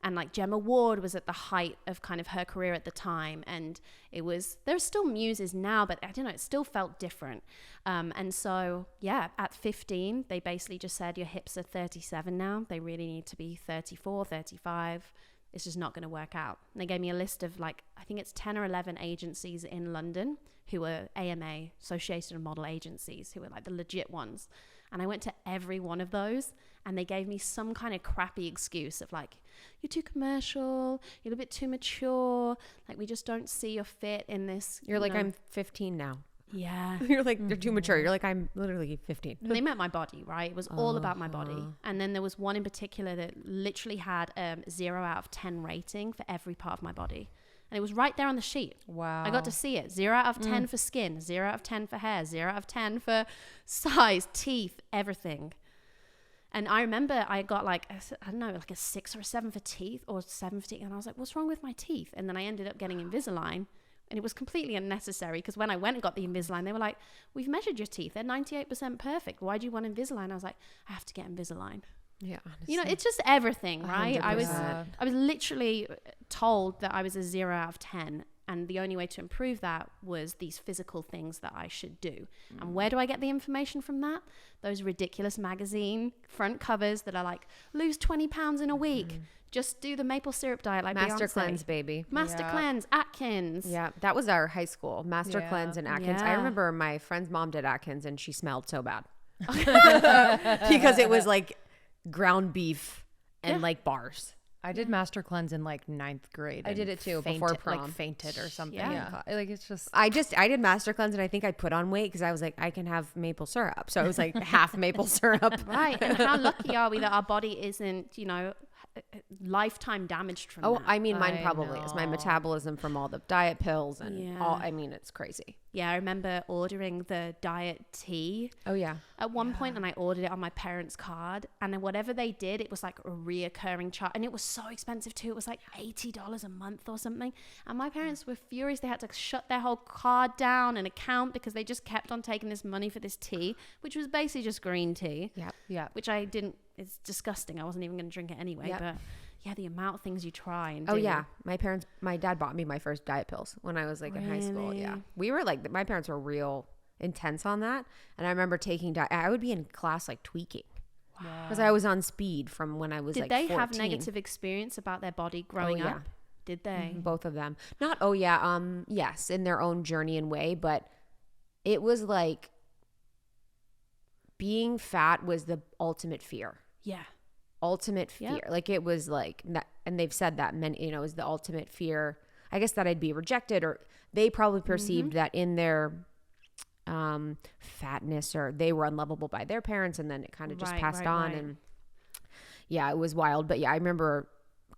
Speaker 3: And like Gemma Ward was at the height of kind of her career at the time. And there's still muses now, but I don't know, it still felt different. And so, at 15, they basically just said, your hips are 37 now. They really need to be 34, 35. It's just not going to work out. And they gave me a list of like, I think it's 10 or 11 agencies in London who were AMA, Associated Model Agencies, who were like the legit ones. And I went to every one of those and they gave me some kind of crappy excuse of like, you're too commercial, you're a bit too mature, like we just don't see your fit in this.
Speaker 1: You're like, I'm 15 now.
Speaker 3: Yeah.
Speaker 1: You're like, they're too mature. You're like, I'm literally 15.
Speaker 3: And they meant my body, right? It was all about my body. And then there was one in particular that literally had 0 out of 10 rating for every part of my body. And it was right there on the sheet.
Speaker 4: Wow.
Speaker 3: I got to see it. 0 out of 10 for skin, 0 out of 10 for hair, 0 out of 10 for size, teeth, everything. And I remember I got like, I don't know, like a 6 or a 7 for teeth or 7 for teeth. And I was like, what's wrong with my teeth? And then I ended up getting Invisalign. And it was completely unnecessary because when I went and got the Invisalign, they were like, we've measured your teeth. They're 98% perfect. Why do you want Invisalign? I was like, I have to get Invisalign.
Speaker 4: Yeah, honestly.
Speaker 3: You know, it's just everything, right?
Speaker 4: 100%.
Speaker 3: I was literally told that I was a 0 out of 10. And the only way to improve that was these physical things that I should do. And where do I get the information from that? Those ridiculous magazine front covers that are like, lose 20 pounds in a week. Just do the maple syrup diet like
Speaker 1: Master
Speaker 3: Beyonce.
Speaker 1: Cleanse, baby.
Speaker 3: Master Cleanse, Atkins.
Speaker 1: Yeah, that was our high school. Master Cleanse and Atkins. I
Speaker 3: Yeah.
Speaker 1: remember my friend's mom did Atkins and she smelled so bad. Because it was like ground beef and like bars.
Speaker 4: I did Master Cleanse in like 9th grade.
Speaker 1: I did
Speaker 4: and
Speaker 1: it too,
Speaker 4: fainted,
Speaker 1: before prom.
Speaker 4: Like fainted or something.
Speaker 3: Yeah.
Speaker 4: Like it's just.
Speaker 1: I did Master Cleanse and I think I put on weight because I was like, I can have maple syrup. So I was like half maple syrup.
Speaker 3: Right. And how lucky are we that our body isn't, you know, lifetime damaged from
Speaker 1: Oh,
Speaker 3: that?
Speaker 1: I mean, mine
Speaker 4: I
Speaker 1: probably is. My
Speaker 4: know.
Speaker 1: metabolism from all the diet pills and
Speaker 3: Yeah.
Speaker 1: all. I mean, it's crazy.
Speaker 3: Yeah, I remember ordering the diet tea
Speaker 1: Oh yeah.
Speaker 3: at one point, and I ordered it on my parents' card, and then whatever they did, it was like a reoccurring charge, and it was so expensive too. It was like $80 a month or something, and my parents were furious. They had to shut their whole card down and account because they just kept on taking this money for this tea, which was basically just green tea.
Speaker 4: Yeah.
Speaker 3: Which I didn't. It's disgusting. I wasn't even going to drink it anyway.
Speaker 1: Yep.
Speaker 3: But yeah, the amount of things you try and
Speaker 1: Oh
Speaker 3: do.
Speaker 1: yeah, my dad bought me my first diet pills when I was like in high school. Yeah,
Speaker 3: Really?
Speaker 1: we were like, my parents were real intense on that, and I remember taking I would be in class like tweaking because I was on speed from when I was
Speaker 3: Did
Speaker 1: like
Speaker 3: they
Speaker 1: 14.
Speaker 3: have negative experience about their body growing
Speaker 1: yeah.
Speaker 3: up? Did they?
Speaker 1: Both of them. Not yes, in their own journey and way, but it was like being fat was the ultimate fear.
Speaker 3: Yeah.
Speaker 1: Ultimate fear.
Speaker 3: Yep.
Speaker 1: Like it was like, and they've said that many, is the ultimate fear. I guess that I'd be rejected, or they probably perceived that in their fatness, or they were unlovable by their parents, and then it kind of just passed on.
Speaker 3: Right.
Speaker 1: And yeah, it was wild. But yeah, I remember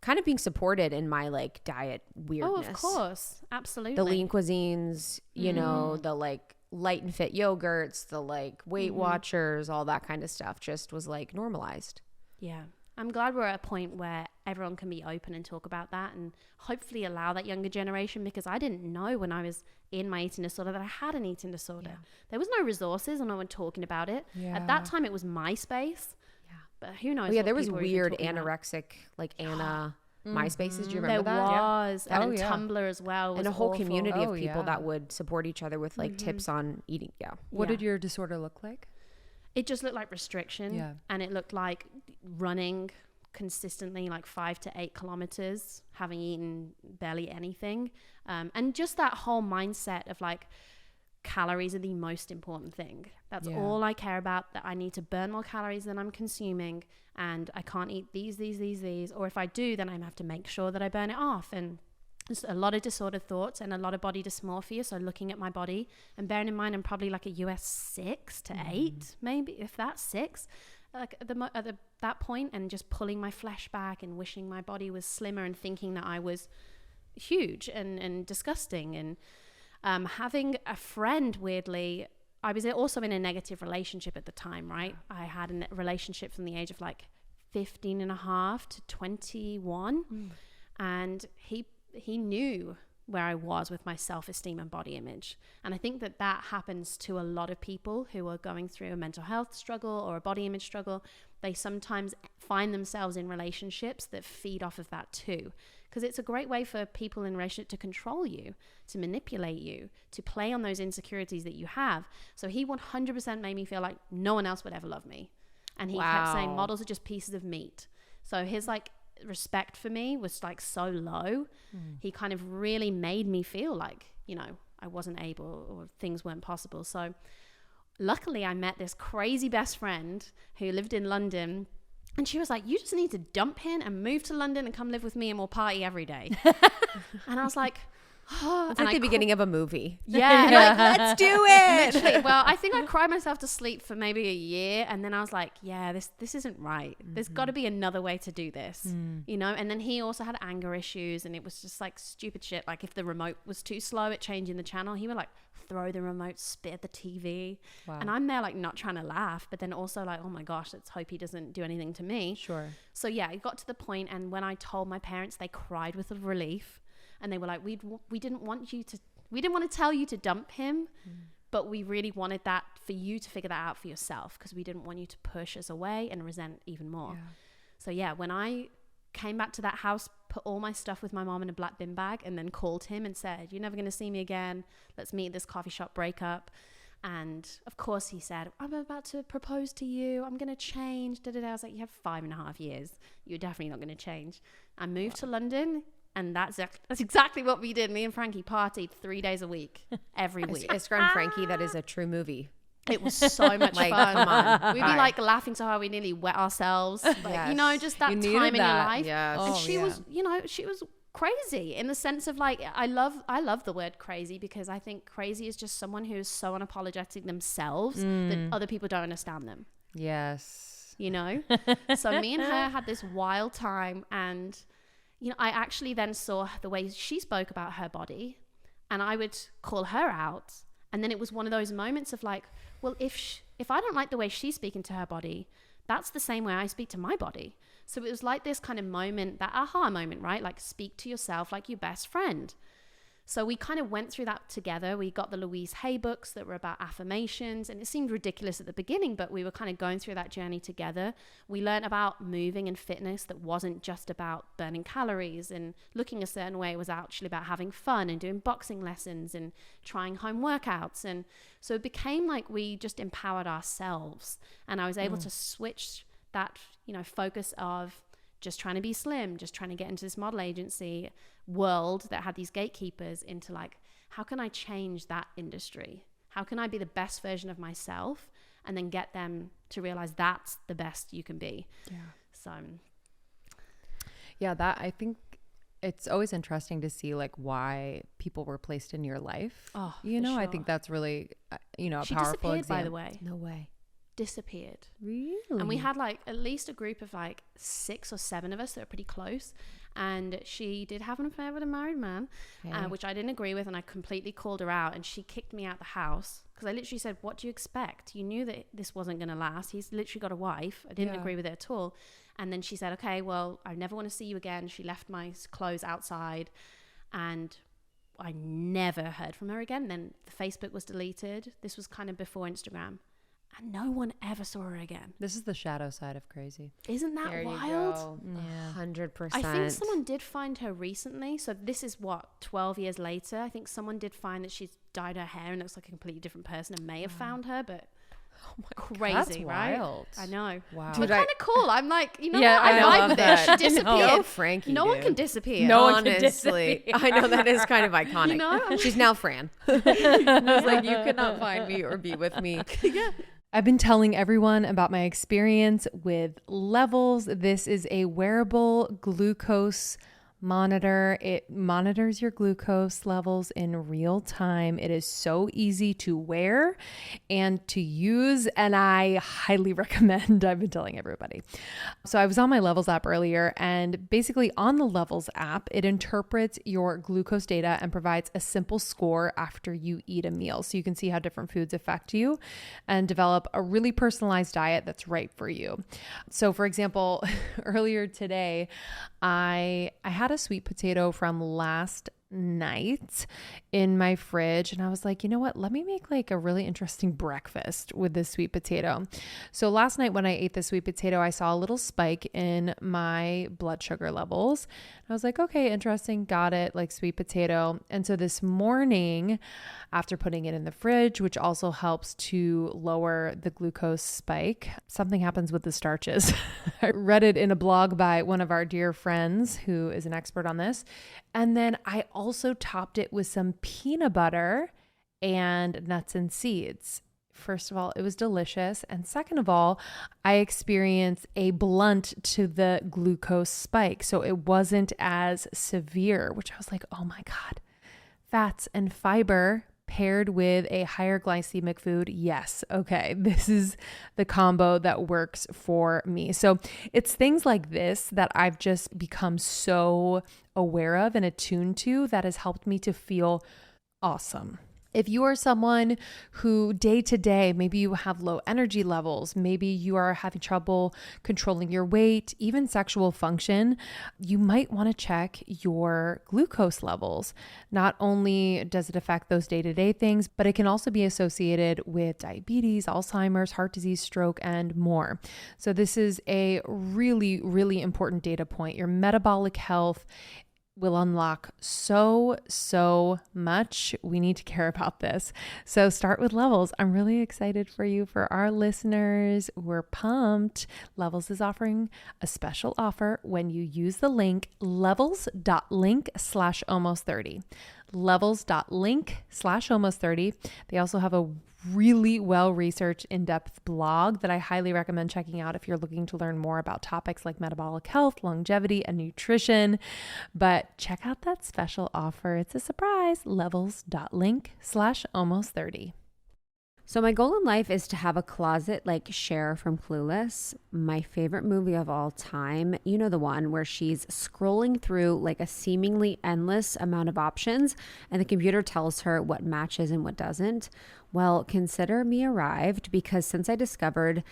Speaker 1: kind of being supported in my like diet weirdness.
Speaker 3: Oh, of course. Absolutely.
Speaker 1: The lean cuisines, you know, the like light and fit yogurts, the like Weight Watchers, all that kind of stuff just was like normalized.
Speaker 3: Yeah. I'm glad we're at a point where everyone can be open and talk about that, and hopefully allow that younger generation, because I didn't know when I was in my eating disorder that I had an eating disorder. Yeah. There was no resources and no one talking about it.
Speaker 4: Yeah.
Speaker 3: At that time, it was MySpace. Yeah. But who knows?
Speaker 1: Oh, yeah,
Speaker 3: what
Speaker 1: there was
Speaker 3: people were even
Speaker 1: weird
Speaker 3: talking about.
Speaker 1: anorexic, like Anna MySpaces. Do you
Speaker 3: There
Speaker 1: remember that?
Speaker 3: was.
Speaker 4: Yeah.
Speaker 3: And
Speaker 4: Oh, yeah.
Speaker 3: Tumblr as well. Was
Speaker 1: And a whole
Speaker 3: awful.
Speaker 1: community of
Speaker 4: Oh,
Speaker 1: people
Speaker 4: yeah.
Speaker 1: that would support each other with like tips on eating. Yeah.
Speaker 4: What
Speaker 3: Yeah.
Speaker 4: did your disorder look like?
Speaker 3: It just looked like restriction.
Speaker 4: Yeah.
Speaker 3: And it looked like running consistently like 5 to 8 kilometers, having eaten barely anything. And just that whole mindset of like, calories are the most important thing. That's
Speaker 4: Yeah.
Speaker 3: all I care about, that I need to burn more calories than I'm consuming, and I can't eat these, or if I do, then I have to make sure that I burn it off. And there's a lot of disordered thoughts and a lot of body dysmorphia. So looking at my body and bearing in mind I'm probably like a US 6 to 8, maybe, if that's 6, like at that point, and just pulling my flesh back and wishing my body was slimmer and thinking that I was huge and disgusting. And having a friend, weirdly, I was also in a negative relationship at the time, right? I had a relationship from the age of like 15 and a half to 21. And he knew where I was with my self-esteem and body image. And I think that happens to a lot of people who are going through a mental health struggle or a body image struggle. They sometimes find themselves in relationships that feed off of that too. Because it's a great way for people in a relationship to control you, to manipulate you, to play on those insecurities that you have. So he 100% made me feel like no one else would ever love me. And he kept saying models are just pieces of meat. So his like respect for me was like so low. He kind of really made me feel like, you know, I wasn't able, or things weren't possible. So luckily I met this crazy best friend who lived in London, and she was like, you just need to dump him and move to London and come live with me and we'll party every day. And I was like,
Speaker 1: It's like the beginning of a movie.
Speaker 3: Yeah.
Speaker 1: You're like, let's do it.
Speaker 3: Literally, well, I think I cried myself to sleep for maybe a year, and then I was like, yeah, this isn't right. There's got to be another way to do this, you know. And then he also had anger issues, and it was just like stupid shit. Like if the remote was too slow at changing the channel, he would like throw the remote, spit at the TV. Wow. And I'm there like not trying to laugh, but then also like, oh my gosh, let's hope he doesn't do anything to me.
Speaker 4: Sure.
Speaker 3: So yeah, it got to the point, and when I told my parents, they cried with relief. And they were like, we didn't want to tell you to dump him, but we really wanted that for you to figure that out for yourself, because we didn't want you to push us away and resent even more. Yeah. So yeah, when I came back to that house, put all my stuff with my mom in a black bin bag, and then called him and said, you're never going to see me again. Let's meet at this coffee shop, break up. And of course he said, I'm about to propose to you. I'm going to change. I was like, you have 5.5 years. You're definitely not going to change. I moved to London. And that's exactly what we did. Me and Frankie partied 3 days a week, every week.
Speaker 1: Iskra and Frankie, that is a true movie.
Speaker 3: It was so much
Speaker 1: like,
Speaker 3: fun.
Speaker 1: Come on.
Speaker 3: We'd be like laughing so hard we nearly wet ourselves. Like, yes. You know, just that time in your life.
Speaker 1: Yes.
Speaker 3: And she was, you know, she was crazy in the sense of like, I love the word crazy, because I think crazy is just someone who is so unapologetic themselves that other people don't understand them.
Speaker 4: Yes.
Speaker 3: You know? So me and her had this wild time, and you know, I actually then saw the way she spoke about her body, and I would call her out. And then it was one of those moments of like, well, if I don't like the way she's speaking to her body, that's the same way I speak to my body. So it was like this kind of moment, that aha moment, right? Like speak to yourself like your best friend. So we kind of went through that together. We got the Louise Hay books that were about affirmations, and it seemed ridiculous at the beginning, but we were kind of going through that journey together. We learned about moving and fitness that wasn't just about burning calories and looking a certain way. It was actually about having fun and doing boxing lessons and trying home workouts. And so it became like we just empowered ourselves, and I was able to switch that, you know, focus of just trying to be slim, just trying to get into this model agency world that had these gatekeepers, into like, how can I change that industry? How can I be the best version of myself, and then get them to realize that's the best you can be? Yeah. So
Speaker 4: yeah, that, I think it's always interesting to see like why people were placed in your life.
Speaker 3: Oh,
Speaker 4: you know,
Speaker 3: sure.
Speaker 4: I think that's really, you know, a
Speaker 3: she
Speaker 4: powerful
Speaker 3: disappeared,
Speaker 4: example.
Speaker 3: by the way.
Speaker 4: No way.
Speaker 3: Disappeared.
Speaker 4: Really?
Speaker 3: And we had like at least a group of like 6 or 7 of us that were pretty close, and she did have an affair with a married man, which I didn't agree with, and I completely called her out, and she kicked me out the house, because I literally said, what do you expect? You knew that this wasn't going to last. He's literally got a wife. I didn't agree with it at all. And then she said, okay, well, I never want to see you again. She left my clothes outside, and I never heard from her again. Then the Facebook was deleted. This was kind of before Instagram. And no one ever saw her again.
Speaker 4: This is the shadow side of crazy.
Speaker 3: Isn't that
Speaker 4: there
Speaker 3: wild?
Speaker 4: Yeah.
Speaker 1: 100%.
Speaker 3: I think someone did find her recently. So this is what, 12 years later. I think someone did find that she's dyed her hair and looks like a completely different person, and may have found her, but crazy,
Speaker 4: that's
Speaker 3: right?
Speaker 4: wild.
Speaker 3: I know.
Speaker 4: Wow.
Speaker 3: But kind of cool. I'm like, you know
Speaker 1: Yeah,
Speaker 3: what?
Speaker 1: I
Speaker 3: I
Speaker 1: love
Speaker 3: vibe with
Speaker 1: that.
Speaker 3: it. She disappeared.
Speaker 1: Go Frankie,
Speaker 3: no one
Speaker 1: dude.
Speaker 3: can disappear.
Speaker 1: No,
Speaker 4: one can
Speaker 1: honestly. I know, that is kind of iconic.
Speaker 3: You know?
Speaker 1: She's now Fran. I was like, you could not find me or be with me.
Speaker 3: Yeah.
Speaker 2: I've been telling everyone about my experience with Levels. This is a wearable glucose monitor. It monitors your glucose levels in real time. It is so easy to wear and to use, and I highly recommend. I've been telling everybody. So I was on my Levels app earlier, and basically on the Levels app, it interprets your glucose data and provides a simple score after you eat a meal. So you can see how different foods affect you and develop a really personalized diet that's right for you. So for example, earlier today, I had a sweet potato from last night in my fridge, and I was like, you know what, let me make like a really interesting breakfast with this sweet potato. So last night when I ate the sweet potato, I saw a little spike in my blood sugar levels. I was like, okay, interesting, got it, like sweet potato. And so this morning, after putting it in the fridge, which also helps to lower the glucose spike, something happens with the starches. I read it in a blog by one of our dear friends who is an expert on this. And then I also topped it with some peanut butter and nuts and seeds. First of all, it was delicious. And second of all, I experienced a blunt to the glucose spike. So it wasn't as severe, which I was like, oh my God,
Speaker 4: fats, and fiber paired with a higher glycemic food. Yes. Okay. This is the combo that works for me. So it's things like this that I've just become so aware of and attuned to that has helped me to feel awesome. If you are someone who day to day, maybe you have low energy levels, maybe you are having trouble controlling your weight, even sexual function, you might want to check your glucose levels. Not only does it affect those day-to-day things, but it can also be associated with diabetes, Alzheimer's, heart disease, stroke, and more. So this is a really, really important data point. Your metabolic health will unlock so much. We need to care about this. So start with Levels. I'm really excited for you. For our listeners, we're pumped. Levels is offering a special offer when you use the link levels.link/almost30. levels.link/almost30. They also have a really well-researched, in-depth blog that I highly recommend checking out if you're looking to learn more about topics like metabolic health, longevity, and nutrition. But check out that special offer. It's a surprise. levels.link/almost30.
Speaker 1: So my goal in life is to have a closet like Cher from Clueless, my favorite movie of all time. You know, the one where she's scrolling through like a seemingly endless amount of options and the computer tells her what matches and what doesn't. Well, consider me arrived, because since I discovered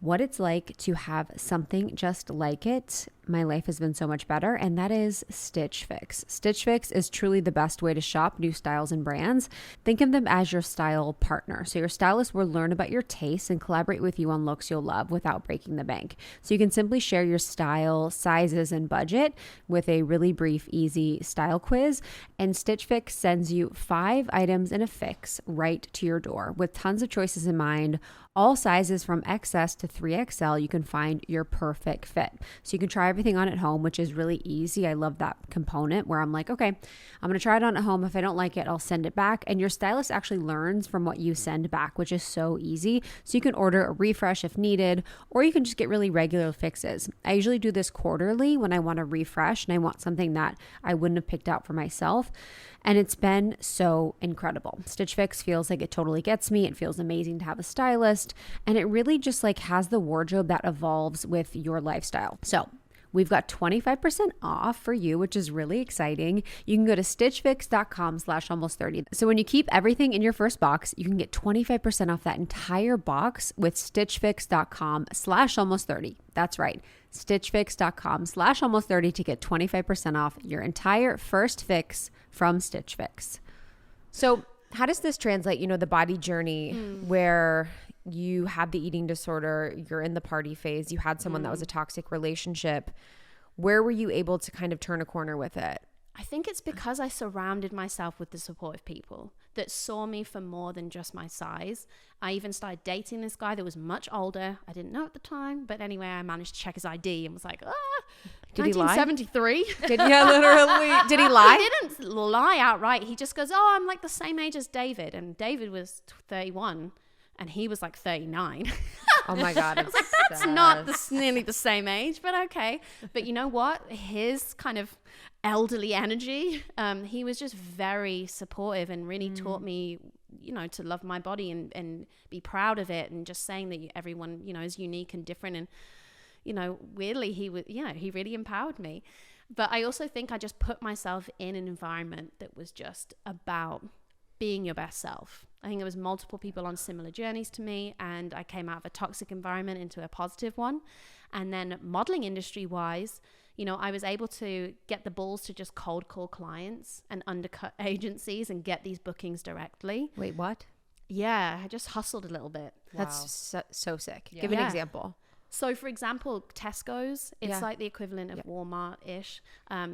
Speaker 1: what it's like to have something just like it, my life has been so much better, and that is Stitch Fix. Stitch Fix is truly the best way to shop new styles and brands. Think of them as your style partner. So your stylist will learn about your tastes and collaborate with you on looks you'll love without breaking the bank. So you can simply share your style, sizes, and budget with a really brief, easy style quiz. And Stitch Fix sends you 5 items in a fix right to your door with tons of choices in mind. All sizes from XS to 3XL, you can find your perfect fit. So you can try everything on at home, which is really easy. I love that component where I'm like, okay, I'm going to try it on at home. If I don't like it, I'll send it back. And your stylist actually learns from what you send back, which is so easy. So you can order a refresh if needed, or you can just get really regular fixes. I usually do this quarterly when I want to refresh and I want something that I wouldn't have picked out for myself. And it's been so incredible. Stitch Fix feels like it totally gets me. It feels amazing to have a stylist. And it really just like has the wardrobe that evolves with your lifestyle. So we've got 25% off for you, which is really exciting. You can go to stitchfix.com/almost30. So when you keep everything in your first box, you can get 25% off that entire box with stitchfix.com/almost30. That's right. stitchfix.com/almost30 to get 25% off your entire first fix from Stitch Fix. So how does this translate, the body journey where you have the eating disorder, you're in the party phase, you had someone that was a toxic relationship. Where were you able to kind of turn a corner with it?
Speaker 3: I think it's because I surrounded myself with the supportive people that saw me for more than just my size. I even started dating this guy that was much older. I didn't know at the time, but anyway, I managed to check his ID and was like,
Speaker 1: Did he lie?
Speaker 3: 1973.
Speaker 1: Literally. Did he lie?
Speaker 3: He didn't lie outright. He just goes, I'm like the same age as David. And David was 31 and he was like 39.
Speaker 1: Oh my God.
Speaker 3: I was like, that's not nearly the same age, but okay. But you know what? His kind of elderly energy, he was just very supportive and really taught me, to love my body and be proud of it, and just saying that everyone, is unique and different. And, weirdly, he really empowered me. But I also think I just put myself in an environment that was just about being your best self. I think there was multiple people on similar journeys to me, and I came out of a toxic environment into a positive one. And then modeling industry wise, I was able to get the balls to just cold call clients and undercut agencies and get these bookings directly.
Speaker 1: Wait, what?
Speaker 3: Yeah, I just hustled a little bit.
Speaker 1: Wow. That's so sick.
Speaker 3: Yeah.
Speaker 1: Give an example.
Speaker 3: So for example, Tesco's, it's like the equivalent of Walmart-ish. I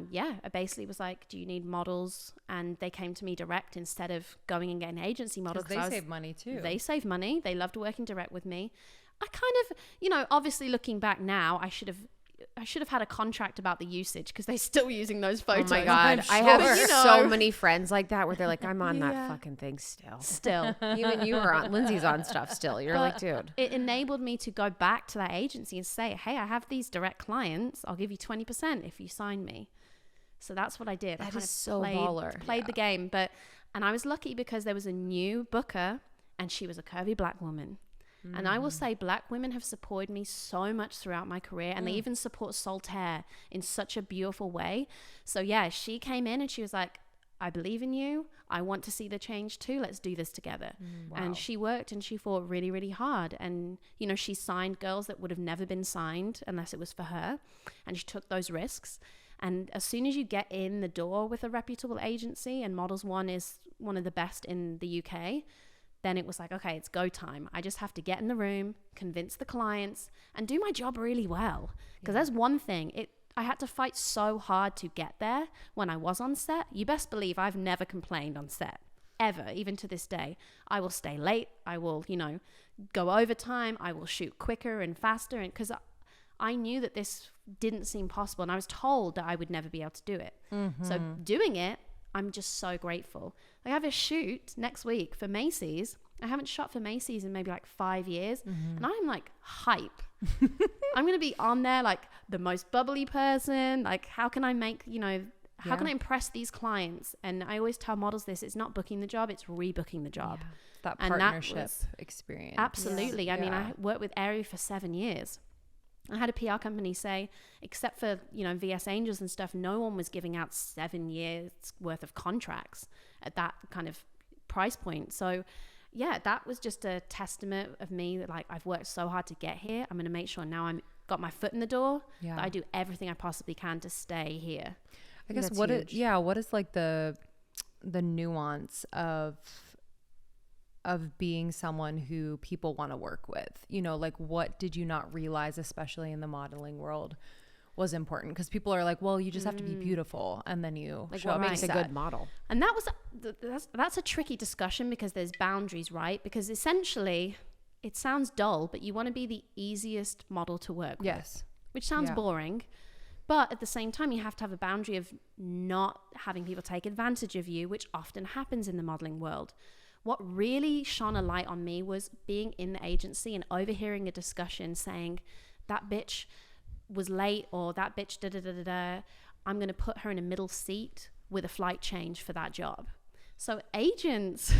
Speaker 3: basically was like, do you need models? And they came to me direct instead of going and getting agency models.
Speaker 4: Because they save money too.
Speaker 3: They save money. They loved working direct with me. I kind of, obviously looking back now, I should have had a contract about the usage because they're still using those photos.
Speaker 1: Oh my God. I have so many friends like that where they're like, I'm on that fucking thing still. Even you were on, Lindsay's on stuff still. You're like, dude.
Speaker 3: It enabled me to go back to that agency and say, hey, I have these direct clients. I'll give you 20% if you sign me. So that's what I did.
Speaker 1: That
Speaker 3: I kind
Speaker 1: is
Speaker 3: of
Speaker 1: so baller.
Speaker 3: played the game. And I was lucky because there was a new booker and she was a curvy black woman. And I will say black women have supported me so much throughout my career, and they even support Saltair in such a beautiful way. So yeah, she came in and she was like, I believe in you. I want to see the change too. Let's do this together.
Speaker 4: Wow.
Speaker 3: And she worked and she fought really, really hard. And, you know, she signed girls that would have never been signed unless it was for her. And she took those risks. And as soon as you get in the door with a reputable agency, and Models One is one of the best in the UK, then it was like, okay, it's go time. I just have to get in the room, convince the clients, and do my job really well. Because there's one thing, I had to fight so hard to get there when I was on set. You best believe I've never complained on set, ever, even to this day. I will stay late. I will, you know, go overtime. I will shoot quicker and faster. And because I knew that this didn't seem possible, and I was told that I would never be able to do it. So doing it, I'm just so grateful. Like, I have a shoot next week for Macy's. I haven't shot for Macy's in maybe like 5 years. And I'm like hype. I'm going to be on there like the most bubbly person. Like, how can I make, you know, how can I impress these clients? And I always tell models this, it's not booking the job, it's rebooking the job.
Speaker 4: Yeah. That
Speaker 3: And
Speaker 4: partnership experience.
Speaker 3: Absolutely. I mean, I worked with Aerie for 7 years. I had a PR company say, except for, you know, VS Angels and stuff, no one was giving out 7 years worth of contracts at that kind of price point. So yeah, that was just a testament of me that, like, I've worked so hard to get here. I'm going to make sure now I'm got my foot in the door, that I do everything I possibly can to stay here.
Speaker 4: I guess what is like the nuance of being someone who people want to work with, you know, like, what did you not realize, especially in the modeling world, was important? Because people are like, well, you just have to be beautiful, and then you
Speaker 1: Like,
Speaker 4: show
Speaker 1: what
Speaker 4: up
Speaker 1: makes
Speaker 4: on
Speaker 1: a
Speaker 4: set.
Speaker 1: good model?
Speaker 3: And that's a tricky discussion, because there's boundaries, right? Because essentially it sounds dull, but you want to be the easiest model to work with, which sounds boring. But at the same time, you have to have a boundary of not having people take advantage of you, which often happens in the modeling world. What really shone a light on me was being in the agency and overhearing a discussion saying, that bitch was late, or that bitch da-da-da-da-da. I'm going to put her in a middle seat with a flight change for that job. So agents,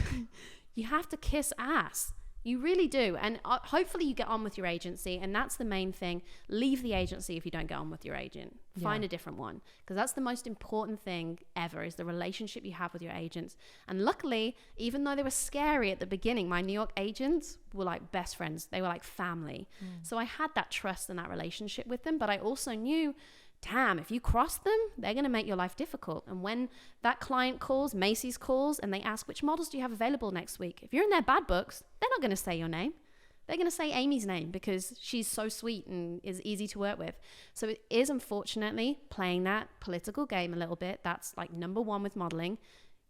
Speaker 3: you have to kiss ass. You really do. And hopefully you get on with your agency. And that's the main thing. Leave the agency if you don't get on with your agent. Find a different one. Because that's the most important thing ever, is the relationship you have with your agents. And luckily, even though they were scary at the beginning, my New York agents were like best friends. They were like family. So I had that trust and that relationship with them. But I also knew, damn, if you cross them, they're going to make your life difficult. And when that client calls, Macy's calls, and they ask, which models do you have available next week? If you're in their bad books, they're not going to say your name. They're going to say Amy's name, because she's so sweet and is easy to work with. So it is, unfortunately, playing that political game a little bit. That's like number one with modeling.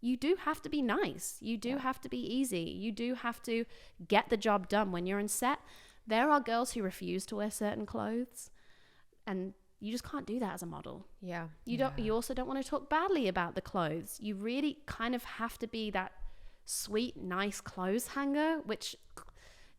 Speaker 3: You do have to be nice. You do have to be easy. You do have to get the job done when you're on set. There are girls who refuse to wear certain clothes, and you just can't do that as a model. You also don't want to talk badly about the clothes. You really kind of have to be that sweet, nice clothes hanger, which,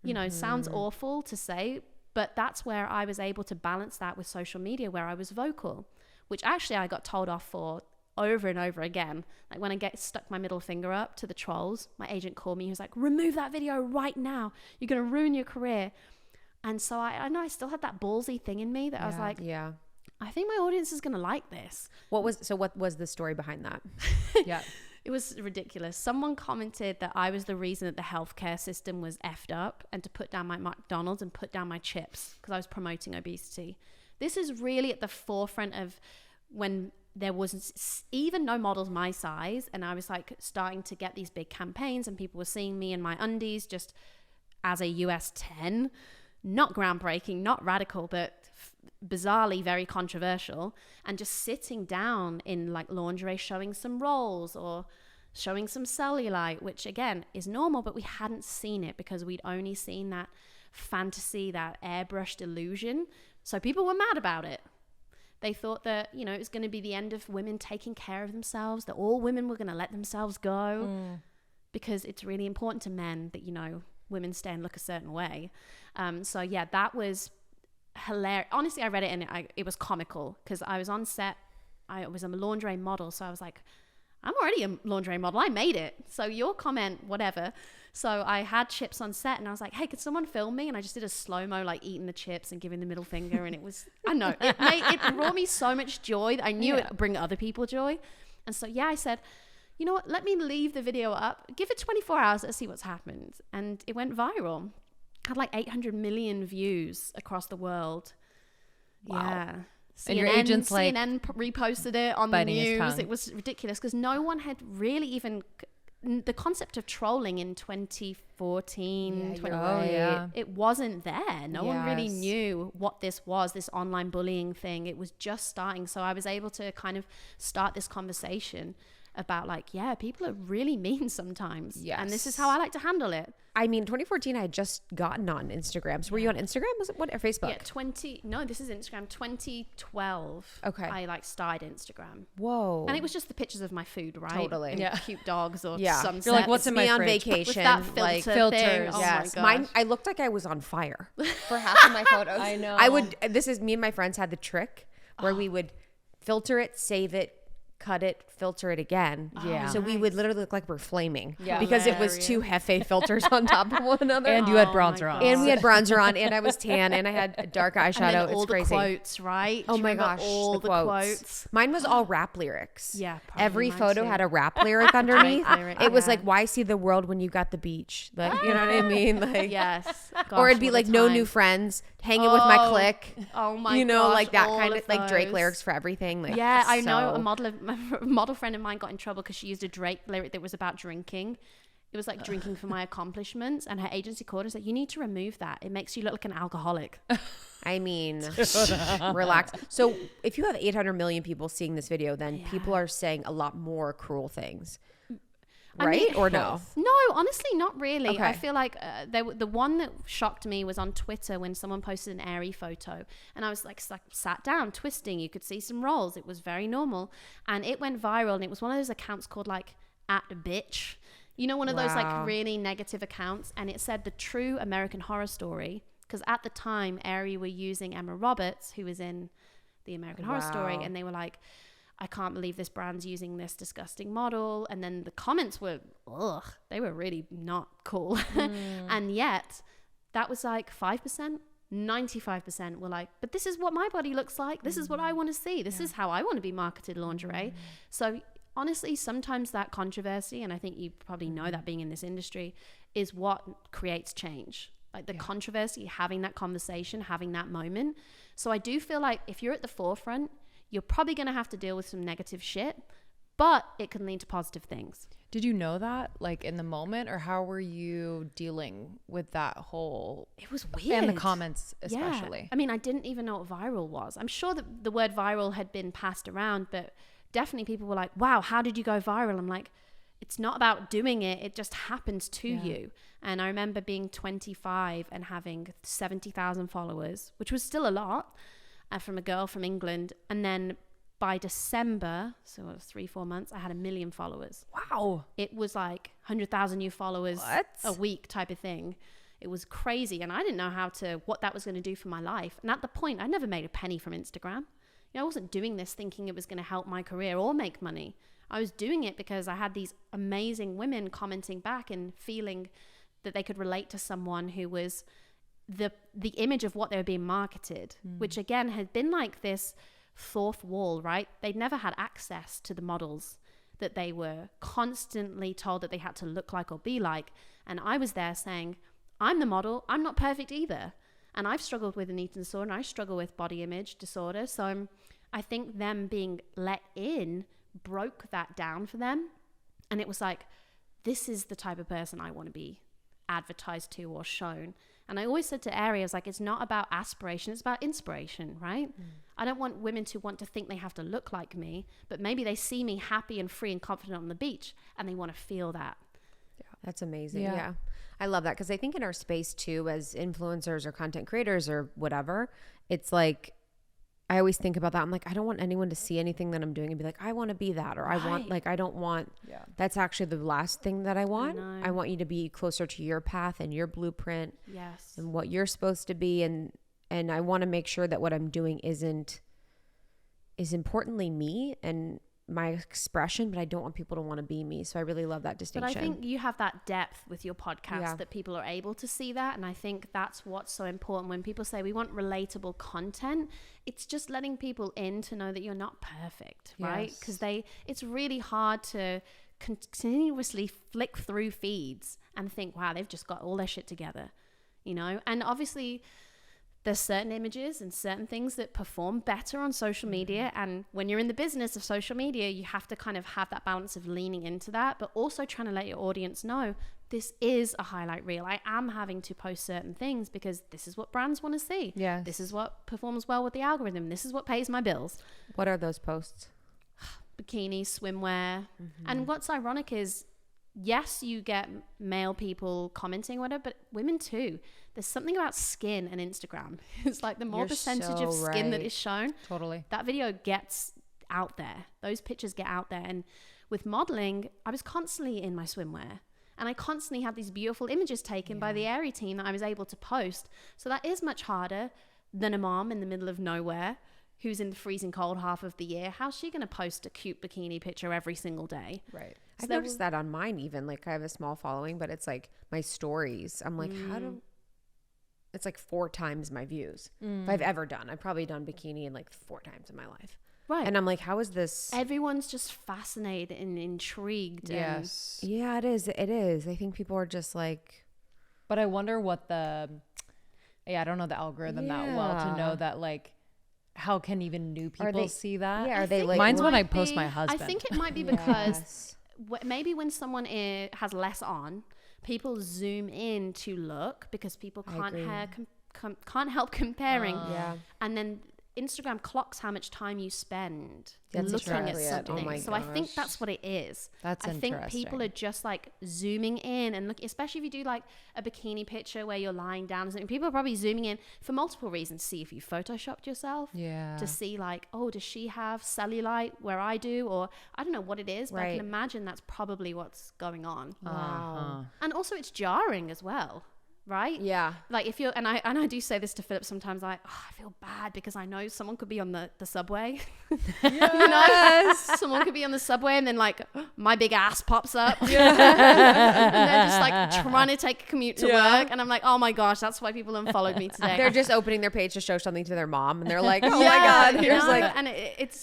Speaker 3: you know, sounds awful to say, but that's where I was able to balance that with social media, where I was vocal, which actually I got told off for over and over again. Like, when I stuck my middle finger up to the trolls, my agent called me. He was like, remove that video right now. You're going to ruin your career. And so I know I still had that ballsy thing in me that I was like, I think my audience is going to like this.
Speaker 1: What was the story behind that?
Speaker 3: It was ridiculous. Someone commented that I was the reason that the healthcare system was effed up, and to put down my McDonald's and put down my chips, because I was promoting obesity. This is really at the forefront of when there was even no models my size, and I was like starting to get these big campaigns, and people were seeing me in my undies just as a US 10. Not groundbreaking, not radical, but bizarrely very controversial, and just sitting down in like lingerie, showing some rolls or showing some cellulite, which again is normal, but we hadn't seen it because we'd only seen that fantasy, that airbrushed illusion. So people were mad about it. They thought that, you know, it was going to be the end of women taking care of themselves, that all women were going to let themselves go, because it's really important to men that, you know, women stay and look a certain way. So yeah, that was hilarious. Honestly, I read it and it was comical, because I was on set I was a lingerie model. So I was like, I'm already a lingerie model. I made it. So your comment, whatever. So I had chips on set and I was like, hey, could someone film me? And I just did a slow-mo, like eating the chips and giving the middle finger. And it was, I don't know, it brought me so much joy that I knew it would bring other people joy. And so, I said, you know what, let me leave the video up, give it 24 hours, let's see what's happened. And it went viral. Had like 800 million views across the world.
Speaker 4: Wow.
Speaker 3: Yeah. CNN,
Speaker 4: And your agent's like
Speaker 3: CNN reposted it on the news. It was ridiculous because no one had really even the concept of trolling in 2014. It wasn't there. No one really knew what this was, this online bullying thing. It was just starting. So I was able to kind of start this conversation about like, people are really mean sometimes. Yes. And this is how I like to handle it.
Speaker 1: I mean, 2014, I had just gotten on Instagram. So were you on Instagram? Was it what, or Facebook?
Speaker 3: Yeah, this is Instagram. 2012.
Speaker 1: Okay.
Speaker 3: I like started Instagram.
Speaker 1: Whoa.
Speaker 3: And it was just the pictures of my food, right?
Speaker 1: Totally.
Speaker 3: And cute dogs or sunsets.
Speaker 1: You're like, what's in my
Speaker 3: on
Speaker 1: fridge?
Speaker 3: vacation? With that filter
Speaker 1: like
Speaker 3: filters.
Speaker 1: Thing.
Speaker 3: Oh
Speaker 1: yes.
Speaker 3: my
Speaker 1: Mine,
Speaker 3: gosh.
Speaker 1: I looked like I was on fire for half of my photos.
Speaker 4: I know.
Speaker 1: This is me and my friends had the trick where we would filter it, save it, cut it, filter it again.
Speaker 4: Yeah.
Speaker 1: So we would literally look like we're flaming.
Speaker 4: Yeah.
Speaker 1: Because it was two Hefe filters on top of one another.
Speaker 4: And you had bronzer on.
Speaker 1: And we had bronzer on, and I was tan, and I had a dark eyeshadow.
Speaker 3: And then
Speaker 1: it's
Speaker 3: all
Speaker 1: crazy.
Speaker 3: the quotes, right?
Speaker 1: Oh my gosh,
Speaker 3: all the quotes.
Speaker 1: Mine was all rap lyrics.
Speaker 3: Yeah, probably
Speaker 1: every
Speaker 3: mine
Speaker 1: photo
Speaker 3: too.
Speaker 1: had a rap lyric underneath.
Speaker 3: lyric,
Speaker 1: It was
Speaker 3: yeah.
Speaker 1: like, "Why see the world when you got the beach?" Like, you know what I mean? Like,
Speaker 3: Yes.
Speaker 1: or it'd be
Speaker 3: Gosh,
Speaker 1: like,
Speaker 3: what a
Speaker 1: "No
Speaker 3: time.
Speaker 1: new friends, hanging with my clique."
Speaker 3: Oh my
Speaker 1: You know,
Speaker 3: gosh,
Speaker 1: like that
Speaker 3: all
Speaker 1: kind of like Drake
Speaker 3: those.
Speaker 1: lyrics for everything. Like,
Speaker 3: Yeah, I know
Speaker 1: so-
Speaker 3: a model friend of mine got in trouble because she used a Drake lyric that was about drinking. It was like drinking for my accomplishments, and her agency called her and said, you need to remove that. It makes you look like an alcoholic.
Speaker 1: I mean, relax. So if you have 800 million people seeing this video, then people are saying a lot more cruel things. Right?
Speaker 3: I mean,
Speaker 1: or no?
Speaker 3: No, honestly, not really.
Speaker 1: Okay.
Speaker 3: I feel like the one that shocked me was on Twitter when someone posted an airy photo, and I was like sat down twisting. You could see some rolls. It was very normal, and it went viral. And it was one of those accounts called like @bitch. You know, one of those like really negative accounts, and it said the true American Horror Story, because at the time Airy were using Emma Roberts, who was in the American Horror Story, and they were like, I can't believe this brand's using this disgusting model. And then the comments were, they were really not cool. And yet that was like 5%, 95% were like, but this is what my body looks like. This is what I want to see. This is how I want to be marketed lingerie. So honestly, sometimes that controversy, and I think you probably know that being in this industry, is what creates change. Like the controversy, having that conversation, having that moment. So I do feel like if you're at the forefront, you're probably going to have to deal with some negative shit, but it can lead to positive things.
Speaker 4: Did you know that like in the moment, or how were you dealing with that whole?
Speaker 3: It was weird.
Speaker 4: And the comments especially.
Speaker 3: Yeah. I mean, I didn't even know what viral was. I'm sure that the word viral had been passed around, but definitely people were like, wow, how did you go viral? I'm like, it's not about doing it. It just happens to you. And I remember being 25 and having 70,000 followers, which was still a lot. From a girl from England, and then by December, so it was 3-4 months, I had 1 million followers.
Speaker 4: Wow.
Speaker 3: It was like 100,000 new followers a week type of thing. It was crazy, and I didn't know what that was going to do for my life. And at the point, I never made a penny from Instagram. You know, I wasn't doing this thinking it was going to help my career or make money. I was doing it because I had these amazing women commenting back and feeling that they could relate to someone who was the image of what they were being marketed, which again had been like this fourth wall, right? They'd never had access to the models that they were constantly told that they had to look like or be like. And I was there saying, I'm the model, I'm not perfect either. And I've struggled with an eating disorder, and I struggle with body image disorder. So I think them being let in broke that down for them. And it was like, this is the type of person I want to be advertised to or shown. And I always said to Ari, I was like, it's not about aspiration, it's about inspiration, right? I don't want women to want to think they have to look like me, but maybe they see me happy and free and confident on the beach, and they want to feel that.
Speaker 1: That's amazing. Yeah. I love that, because I think in our space too, as influencers or content creators or whatever, it's like, I always think about that. I'm like, I don't want anyone to see anything that I'm doing and be like, I want to be that, or I want, like, I don't want, that's actually the last thing that I want. I want you to be closer to your path and your blueprint and what you're supposed to be. And I want to make sure that what I'm doing isn't is importantly me and my expression, but I don't want people to want to be me. So I really love that distinction.
Speaker 3: But I think you have that depth with your podcast that people are able to see that. And I think that's what's so important. When people say we want relatable content, it's just letting people in to know that you're not perfect, right? Because it's really hard to continuously flick through feeds and think, wow, they've just got all their shit together, you know? And obviously there's certain images and certain things that perform better on social media. And when you're in the business of social media, you have to kind of have that balance of leaning into that, but also trying to let your audience know this is a highlight reel. I am having to post certain things because this is what brands want to see.
Speaker 4: Yes.
Speaker 3: This is what performs well with the algorithm. This is what pays my bills.
Speaker 1: What are those posts?
Speaker 3: Bikinis, swimwear. And what's ironic is, yes, you get male people commenting, whatever, but women too. There's something about skin and Instagram. It's like the more percentage of skin that is shown, that video gets out there. Those pictures get out there. And with modeling, I was constantly in my swimwear. And I constantly had these beautiful images taken by the Aerie team that I was able to post. So that is much harder than a mom in the middle of nowhere who's in the freezing cold half of the year. How's she going to post a cute bikini picture every single day?
Speaker 4: Right.
Speaker 1: So I've noticed that on mine even. Like I have a small following, but it's like my stories. I'm like, it's like 4 times my views. If I've ever done. I've probably done bikini in like 4 times in my life.
Speaker 3: Right.
Speaker 1: And I'm like, how is this?
Speaker 3: Everyone's just fascinated and intrigued.
Speaker 4: Yes.
Speaker 1: Yeah, it is. It is. I think people are just like.
Speaker 4: But I wonder what I don't know the algorithm that well to know that, like, how can even new people see that?
Speaker 1: Yeah, are they like?
Speaker 4: Mine's when I post my husband.
Speaker 3: I think it might be because maybe when someone has less on, people zoom in to look because people can't help comparing. And then Instagram clocks how much time you spend looking at something. So I think that's what it is. I think people are just like zooming in and look, especially if you do like a bikini picture where you're lying down or something. People are probably zooming in for multiple reasons. See if you photoshopped yourself. To see like, oh, does she have cellulite where I do? Or I don't know what it is, but I can imagine that's probably what's going on.
Speaker 1: Wow.
Speaker 3: And also it's jarring as well. Right?
Speaker 1: Yeah.
Speaker 3: Like if you're, and I do say this to Philip sometimes, like, oh, I feel bad because I know someone could be on the subway. You know? Someone could be on the subway and then like my big ass pops up. And they're just like trying to take a commute to work. And I'm like, oh my gosh, that's why people unfollowed me today.
Speaker 1: They're just opening their page to show something to their mom. And they're like, oh my God. Here's like,
Speaker 3: and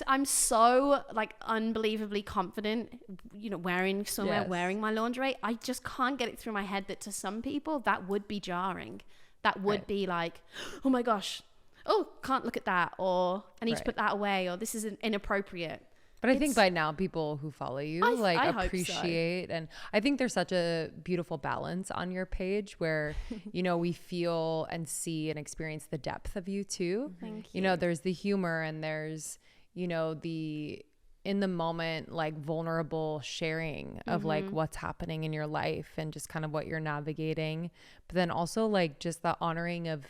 Speaker 3: I'm so like unbelievably confident, you know, wearing somewhere, wearing my lingerie. I just can't get it through my head that to some people that would be jarring. That would be like, oh my gosh, oh, can't look at that, or I need to put that away, or this is inappropriate.
Speaker 4: But I think by now people who follow you I appreciate and I think there's such a beautiful balance on your page where you know we feel and see and experience the depth of you too.
Speaker 3: Thank you.
Speaker 4: You know, there's the humor and there's, you know, the in the moment like vulnerable sharing of like what's happening in your life and just kind of what you're navigating, but then also like just the honoring of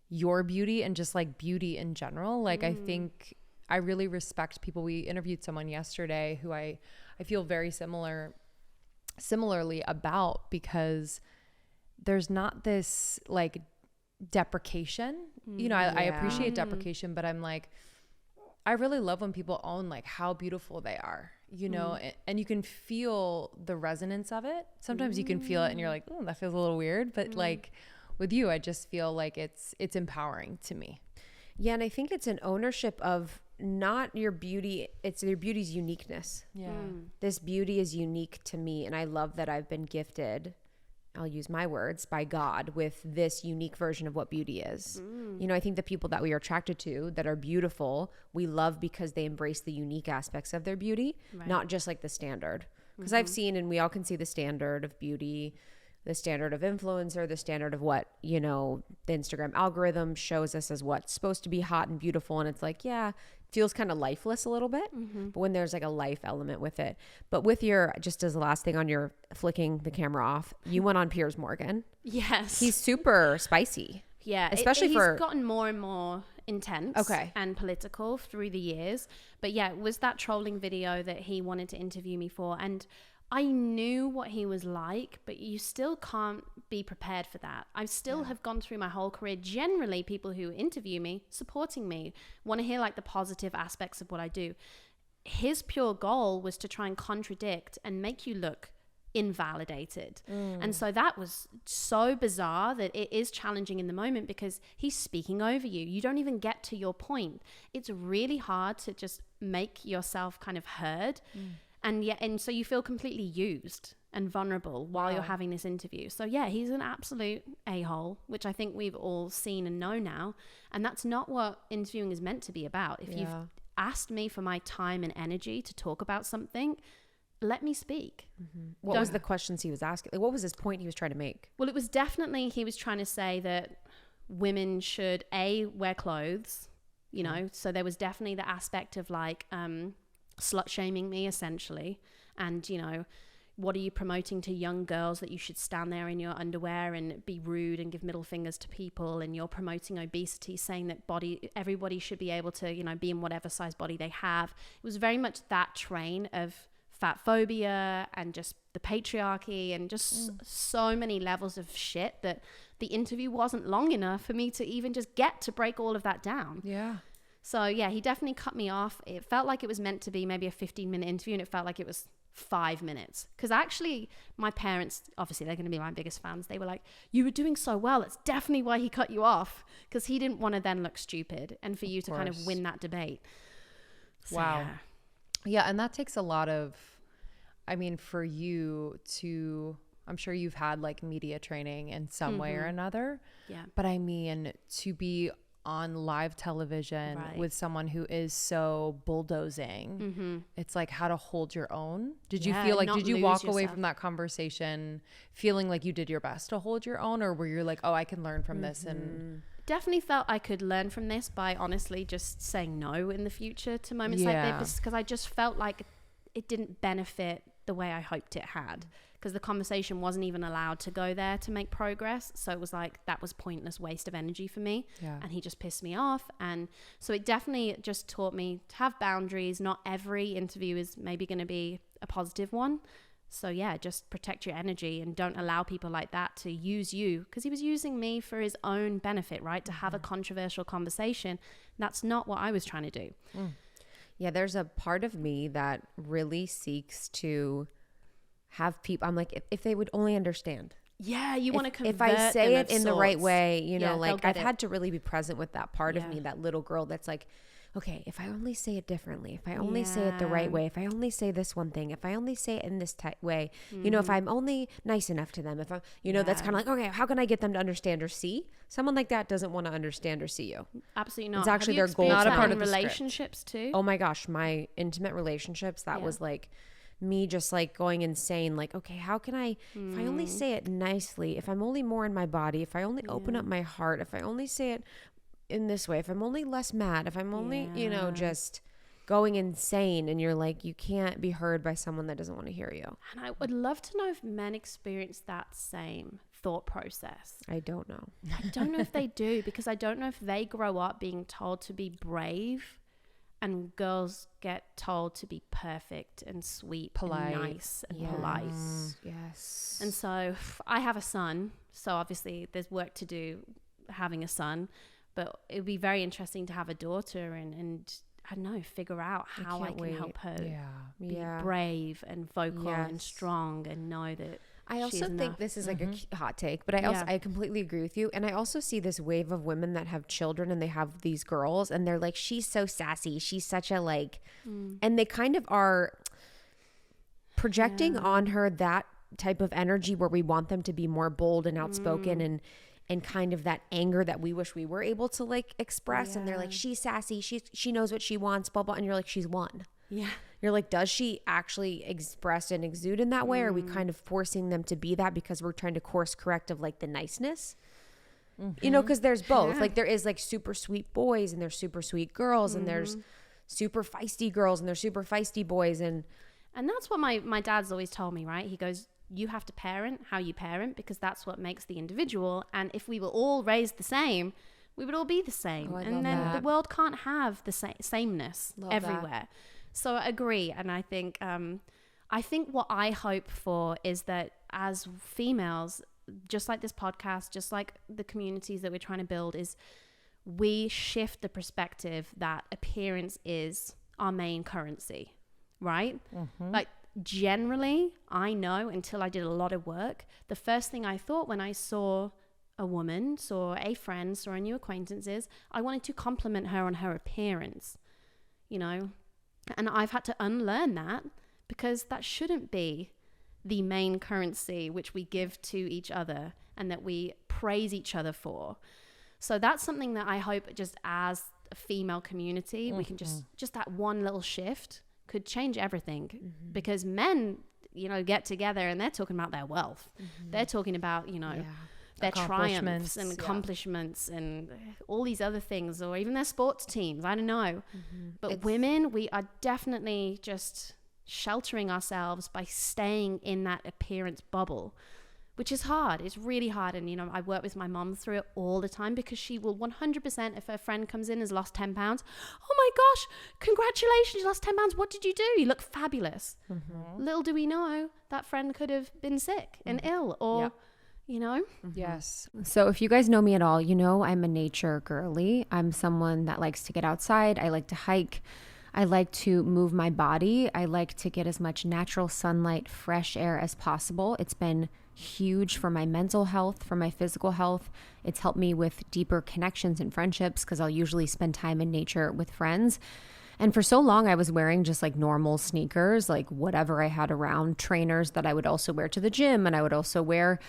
Speaker 4: your beauty and just like beauty in general. Like I think I really respect people. We interviewed someone yesterday who I feel very similarly about, because there's not this like deprecation, you know, I appreciate deprecation, but I'm like, I really love when people own like how beautiful they are, you know, and you can feel the resonance of it. Sometimes you can feel it and you're like, oh, that feels a little weird. But like with you, I just feel like it's empowering to me.
Speaker 1: yeah. And I think it's an ownership of not your beauty. It's your beauty's uniqueness.
Speaker 4: Yeah.
Speaker 1: This beauty is unique to me. And I love that I've been gifted, I'll use my words, by God with this unique version of what beauty is. You know, I think the people that we are attracted to that are beautiful, we love because they embrace the unique aspects of their beauty, not just like the standard. Because I've seen, and we all can see the standard of beauty, the standard of influencer, the standard of what, you know, the Instagram algorithm shows us as what's supposed to be hot and beautiful. And it's like, yeah, feels kind of lifeless a little bit, but when there's like a life element with it. But with your, just as the last thing on your flicking the camera off, you went on Piers Morgan.
Speaker 3: Yes.
Speaker 1: He's super spicy.
Speaker 3: Yeah.
Speaker 1: Especially
Speaker 3: he's
Speaker 1: for...
Speaker 3: gotten more and more intense and political through the years. But yeah, it was that trolling video that he wanted to interview me for. And I knew what he was like, but you still can't be prepared for that. I still have gone through my whole career. Generally, people who interview me, supporting me, want to hear like the positive aspects of what I do. His pure goal was to try and contradict and make you look invalidated. And so that was so bizarre that it is challenging in the moment because he's speaking over you. You don't even get to your point. It's really hard to just make yourself kind of heard. And so you feel completely used and vulnerable while you're having this interview. So yeah, he's an absolute a-hole, which I think we've all seen and know now. And that's not what interviewing is meant to be about. If you've asked me for my time and energy to talk about something, let me speak.
Speaker 1: What was the questions he was asking? Like, what was his point he was trying to make?
Speaker 3: Well, it was definitely, he was trying to say that women should wear clothes, you know. So there was definitely the aspect of like slut shaming me essentially. And, you know, what are you promoting to young girls, that you should stand there in your underwear and be rude and give middle fingers to people? And you're promoting obesity, saying that everybody should be able to, you know, be in whatever size body they have. It was very much that train of fat phobia and just the patriarchy and just so many levels of shit that the interview wasn't long enough for me to even just get to break all of that down.
Speaker 1: Yeah.
Speaker 3: So yeah, he definitely cut me off. It felt like it was meant to be maybe a 15-minute interview, and it felt like it was 5 minutes. Because actually, my parents, obviously they're going to be my biggest fans, they were like, you were doing so well, that's definitely why he cut you off, because he didn't want to then look stupid and for you to kind of win that debate. So,
Speaker 4: wow. Yeah, and that takes a lot of, I mean, for you to, I'm sure you've had like media training in some way or another. Yeah. But I mean, to be on live television with someone who is so bulldozing, it's like how to hold your own. Did you feel like, did you walk away from that conversation feeling like you did your best to hold your own, or were you like, oh, I can learn from this? And
Speaker 3: definitely felt I could learn from this by honestly just saying no in the future to moments like this, because I just felt like it didn't benefit the way I hoped it had, because the conversation wasn't even allowed to go there to make progress. So it was like, that was pointless waste of energy for me. And he just pissed me off. And so it definitely just taught me to have boundaries. Not every interview is maybe going to be a positive one. So yeah, just protect your energy and don't allow people like that to use you, because he was using me for his own benefit, right? To have a controversial conversation. That's not what I was trying to do.
Speaker 1: Yeah, there's a part of me that really seeks to have people, I'm like, if they would only understand.
Speaker 3: Yeah, you want to convert
Speaker 1: if I say it in the right way, you know,
Speaker 3: Yeah,
Speaker 1: like I've had to really be present with that part of me, that little girl that's like, okay, if I only say it differently, if I only say it the right way, if I only say this one thing, if I only say it in this way, you know, if I'm only nice enough to them, if I'm, you know, that's kind of like, okay, how can I get them to understand or see? Someone like that doesn't want to understand or see you.
Speaker 3: Absolutely not.
Speaker 1: It's actually their goal.
Speaker 3: Not
Speaker 1: a
Speaker 3: part of relationships too.
Speaker 1: Oh my gosh, my intimate relationships, that was like me just like going insane. Like, okay, how can I, if I only say it nicely, if I'm only more in my body, if I only open up my heart, if I only say it in this way, if I'm only less mad, if I'm only, you know, just going insane, and you're like, you can't be heard by someone that doesn't want to hear you.
Speaker 3: And I would love to know if men experience that same thought process.
Speaker 1: I don't know.
Speaker 3: I don't know if they do, because I don't know if they grow up being told to be brave, and girls get told to be perfect and sweet, polite, and nice and polite.
Speaker 1: Yes.
Speaker 3: And so I have a son, so obviously there's work to do having a son. But it would be very interesting to have a daughter and I don't know, figure out how I can help her be brave and vocal and strong, and know that
Speaker 1: I also think this is like a hot take, but I completely agree with you. And I also see this wave of women that have children, and they have these girls, and they're like, she's so sassy, she's such a like, and they kind of are projecting on her that type of energy where we want them to be more bold and outspoken and kind of that anger that we wish we were able to like express. And they're like, she's sassy, she knows what she wants, blah blah. And you're like, she's one. You're like, does she actually express and exude in that way? Or are we kind of forcing them to be that because we're trying to course correct of like the niceness? You know, because there's both. Like there is like super sweet boys, and there's super sweet girls, and there's super feisty girls, and there's super feisty boys. And
Speaker 3: that's what my dad's always told me, right? He goes, you have to parent how you parent, because that's what makes the individual. And if we were all raised the same, we would all be the same. And then the world can't have the sameness everywhere. So I agree. And I think I think what I hope for is that as females, just like this podcast, just like the communities that we're trying to build, is we shift the perspective that appearance is our main currency, right? Like generally, I know until I did a lot of work, the first thing I thought when I saw a woman, saw a friend, saw a new acquaintance is I wanted to compliment her on her appearance, you know? And I've had to unlearn that, because that shouldn't be the main currency which we give to each other and that we praise each other for. So that's something that I hope just as a female community, we can just that one little shift could change everything. Because men, you know, get together and they're talking about their wealth. They're talking about, you know, their triumphs and accomplishments and all these other things, or even their sports teams. I don't know. But women, we are definitely just sheltering ourselves by staying in that appearance bubble, which is hard. It's really hard. And, you know, I work with my mom through it all the time, because she will 100%, if her friend comes in, has lost 10 pounds. Oh my gosh, congratulations, you lost 10 pounds. What did you do? You look fabulous. Little do we know that friend could have been sick and ill, or, you know?
Speaker 4: Yes.
Speaker 1: So if you guys know me at all, you know I'm a nature girly. I'm someone that likes to get outside. I like to hike. I like to move my body. I like to get as much natural sunlight, fresh air as possible. It's been huge for my mental health, for my physical health. It's helped me with deeper connections and friendships, because I'll usually spend time in nature with friends. And for so long, I was wearing just like normal sneakers, like whatever I had around, trainers that I would also wear to the gym, and I would also wear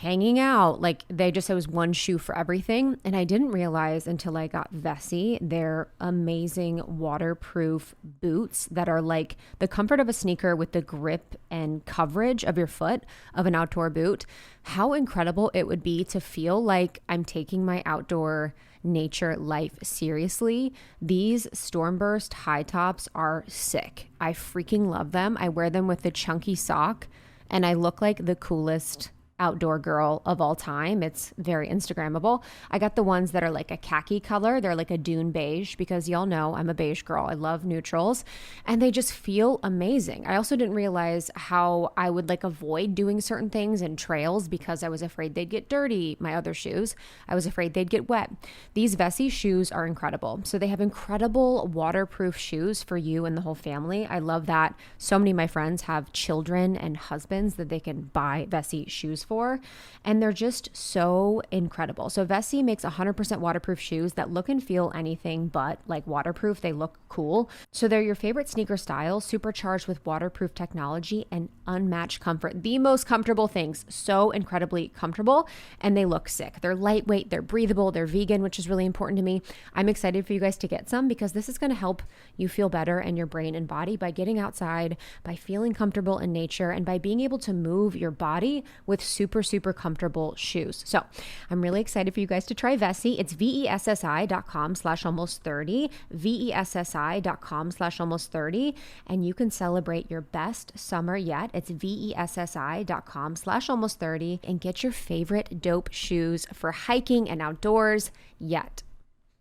Speaker 1: hanging out. Like it was one shoe for everything. And I didn't realize until I got Vessi, they're amazing waterproof boots that are like the comfort of a sneaker with the grip and coverage of your foot of an outdoor boot. How incredible it would be to feel like I'm taking my outdoor nature life seriously. These Stormburst high tops are sick. I freaking love them. I wear them with the chunky sock and I look like the coolest outdoor girl of all time. It's very Instagrammable. I got the ones that are like a khaki color. They're like a dune beige, because y'all know I'm a beige girl. I love neutrals, and they just feel amazing. I also didn't realize how I would like avoid doing certain things in trails because I was afraid they'd get dirty. My other shoes, I was afraid they'd get wet. These Vessi shoes are incredible. So they have incredible waterproof shoes for you and the whole family. I love that. So many of my friends have children and husbands that they can buy Vessi shoes for, and they're just so incredible. So Vessi makes 100% waterproof shoes that look and feel anything but like waterproof. They look cool. So they're your favorite sneaker style, supercharged with waterproof technology and unmatched comfort. The most comfortable things, so incredibly comfortable, and they look sick. They're lightweight, they're breathable, they're vegan, which is really important to me. I'm excited for you guys to get some, because this is going to help you feel better in your brain and body by getting outside, by feeling comfortable in nature, and by being able to move your body with super comfortable shoes. So I'm really excited for you guys to try Vessi. It's vessi.com/almost30, vessi.com/almost30, and you can celebrate your best summer yet. It's vessi.com/almost30 and get your favorite dope shoes for hiking and outdoors yet.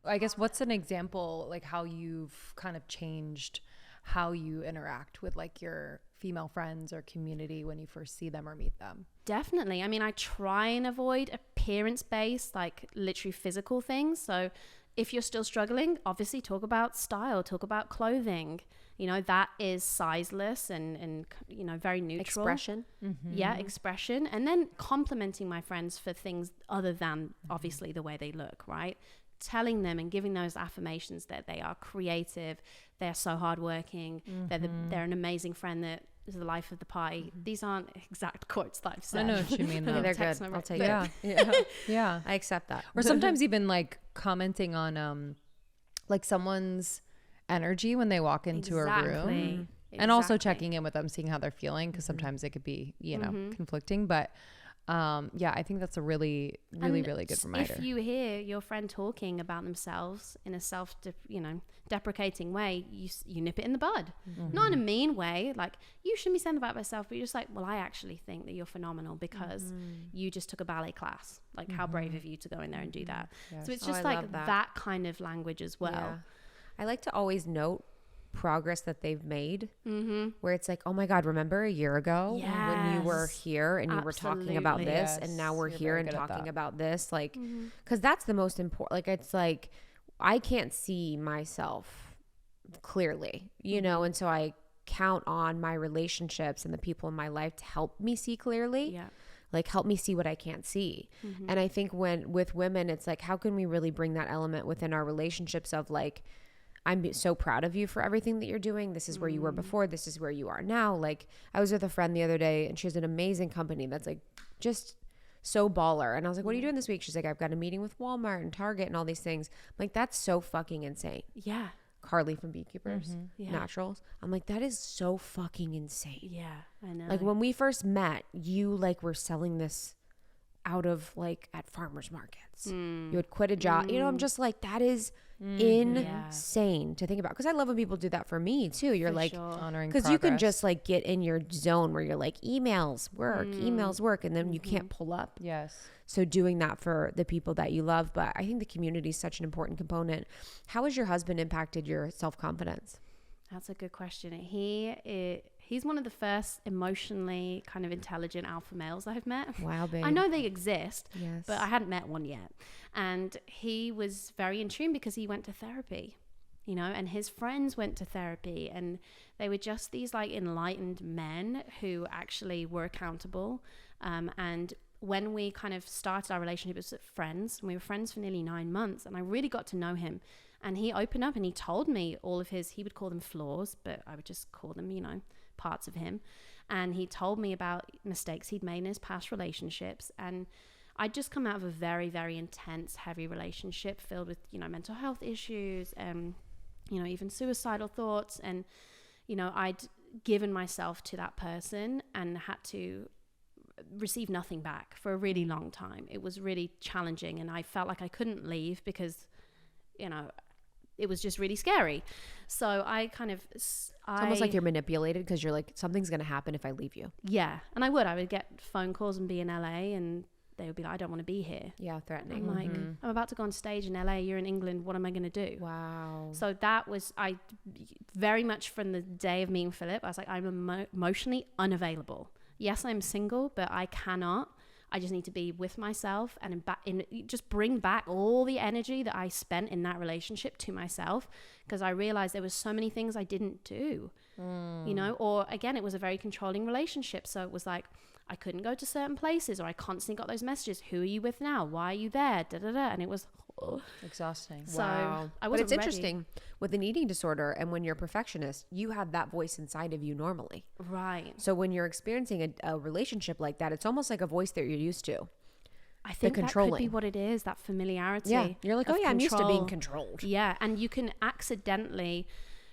Speaker 4: I guess what's an example, like how you've kind of changed how you interact with like your female friends or community when you first see them or meet them?
Speaker 3: Definitely. I mean, I try and avoid appearance-based, like literally physical things. So if you're still struggling, obviously talk about style, talk about clothing. You know, that is sizeless and you know, very neutral.
Speaker 1: Expression.
Speaker 3: Yeah, expression. And then complimenting my friends for things other than obviously the way they look, right? Telling them and giving those affirmations that they are creative, they're so hardworking, they're an amazing friend that is the life of the party. These aren't exact quotes that I've said.
Speaker 4: I know what you mean, though.
Speaker 1: They're good. I'll take
Speaker 4: it. Yeah.
Speaker 1: I accept that.
Speaker 4: Or sometimes even like commenting on like someone's energy when they walk into a room. And also checking in with them, seeing how they're feeling, because sometimes it could be, you know, conflicting. But yeah, I think that's a really good reminder.
Speaker 3: If you hear your friend talking about themselves in a deprecating way, you nip it in the bud. Not in a mean way, like you shouldn't be saying about myself, but you're just like, well, I actually think that you're phenomenal because you just took a ballet class. Like how brave of you to go in there and do that. Yes. So it's just like that kind of language as well.
Speaker 1: Yeah. I like to always note progress that they've made, where it's like, oh my God, remember a year ago when you were here and you were talking about this, and now we're here and talking about this, like, because that's the most important. Like, it's like, I can't see myself clearly, you know, and so I count on my relationships and the people in my life to help me see clearly. Like, help me see what I can't see. And I think with women, it's like, how can we really bring that element within our relationships of like, I'm so proud of you for everything that you're doing. This is where you were before. This is where you are now. Like, I was with a friend the other day, and she has an amazing company that's like just so baller. And I was like, what are you doing this week? She's like, I've got a meeting with Walmart and Target and all these things. I'm like, that's so fucking insane.
Speaker 3: Yeah.
Speaker 1: Carly from Beekeepers Naturals. I'm like, that is so fucking insane.
Speaker 3: Yeah, I know.
Speaker 1: Like, when we first met, you like were selling this out of like at farmers markets. You had quit a job. You know, I'm just like, that is insane to think about. Because I love when people do that for me too. You're for like
Speaker 4: honoring
Speaker 1: because you can just like get in your zone where you're like, emails work, and then you can't pull up.
Speaker 4: Yes.
Speaker 1: So doing that for the people that you love. But I think the community is such an important component. How has your husband impacted your self-confidence?
Speaker 3: That's a good question. He's one of the first emotionally kind of intelligent alpha males I've met.
Speaker 1: Wow, babe.
Speaker 3: I know they exist,
Speaker 1: yes,
Speaker 3: but I hadn't met one yet. And he was very in tune because he went to therapy, you know, and his friends went to therapy, and they were just these like enlightened men who actually were accountable. And when we kind of started our relationship as friends, and we were friends for nearly 9 months, and I really got to know him. And he opened up and he told me all of his, he would call them flaws, but I would just call them, you know, parts of him. And he told me about mistakes he'd made in his past relationships. And I'd just come out of a very, very intense, heavy relationship filled with, you know, mental health issues and, you know, even suicidal thoughts. And, you know, I'd given myself to that person and had to receive nothing back for a really long time. It was really challenging, and I felt like I couldn't leave because, you know, it was just really scary. So I kind of... It's
Speaker 1: almost like you're manipulated because you're like, something's going to happen if I leave you.
Speaker 3: Yeah. And I would get phone calls and be in LA, and they would be like, I don't want to be here.
Speaker 1: Yeah, threatening.
Speaker 3: I'm like, I'm about to go on stage in LA. You're in England. What am I going to do?
Speaker 1: Wow.
Speaker 3: So that was, I very much from the day of meeting Philip, I was like, I'm emotionally unavailable. Yes, I'm single, but I cannot. I just need to be with myself and just bring back all the energy that I spent in that relationship to myself, because I realized there was so many things I didn't do, you know, or again, it was a very controlling relationship. So it was like, I couldn't go to certain places, or I constantly got those messages. Who are you with now? Why are you there? Da, da, da. And it was
Speaker 4: exhausting.
Speaker 3: So
Speaker 1: wow.
Speaker 3: I wasn't
Speaker 1: But it's
Speaker 3: ready.
Speaker 1: interesting with an eating disorder, and when you're a perfectionist, you have that voice inside of you normally.
Speaker 3: Right.
Speaker 1: So when you're experiencing a relationship like that, it's almost like a voice that you're used to.
Speaker 3: I think that could be what it is, that familiarity.
Speaker 1: Yeah. You're like, oh yeah, I'm used to being
Speaker 3: control.
Speaker 1: controlled.
Speaker 3: Yeah. And you can accidentally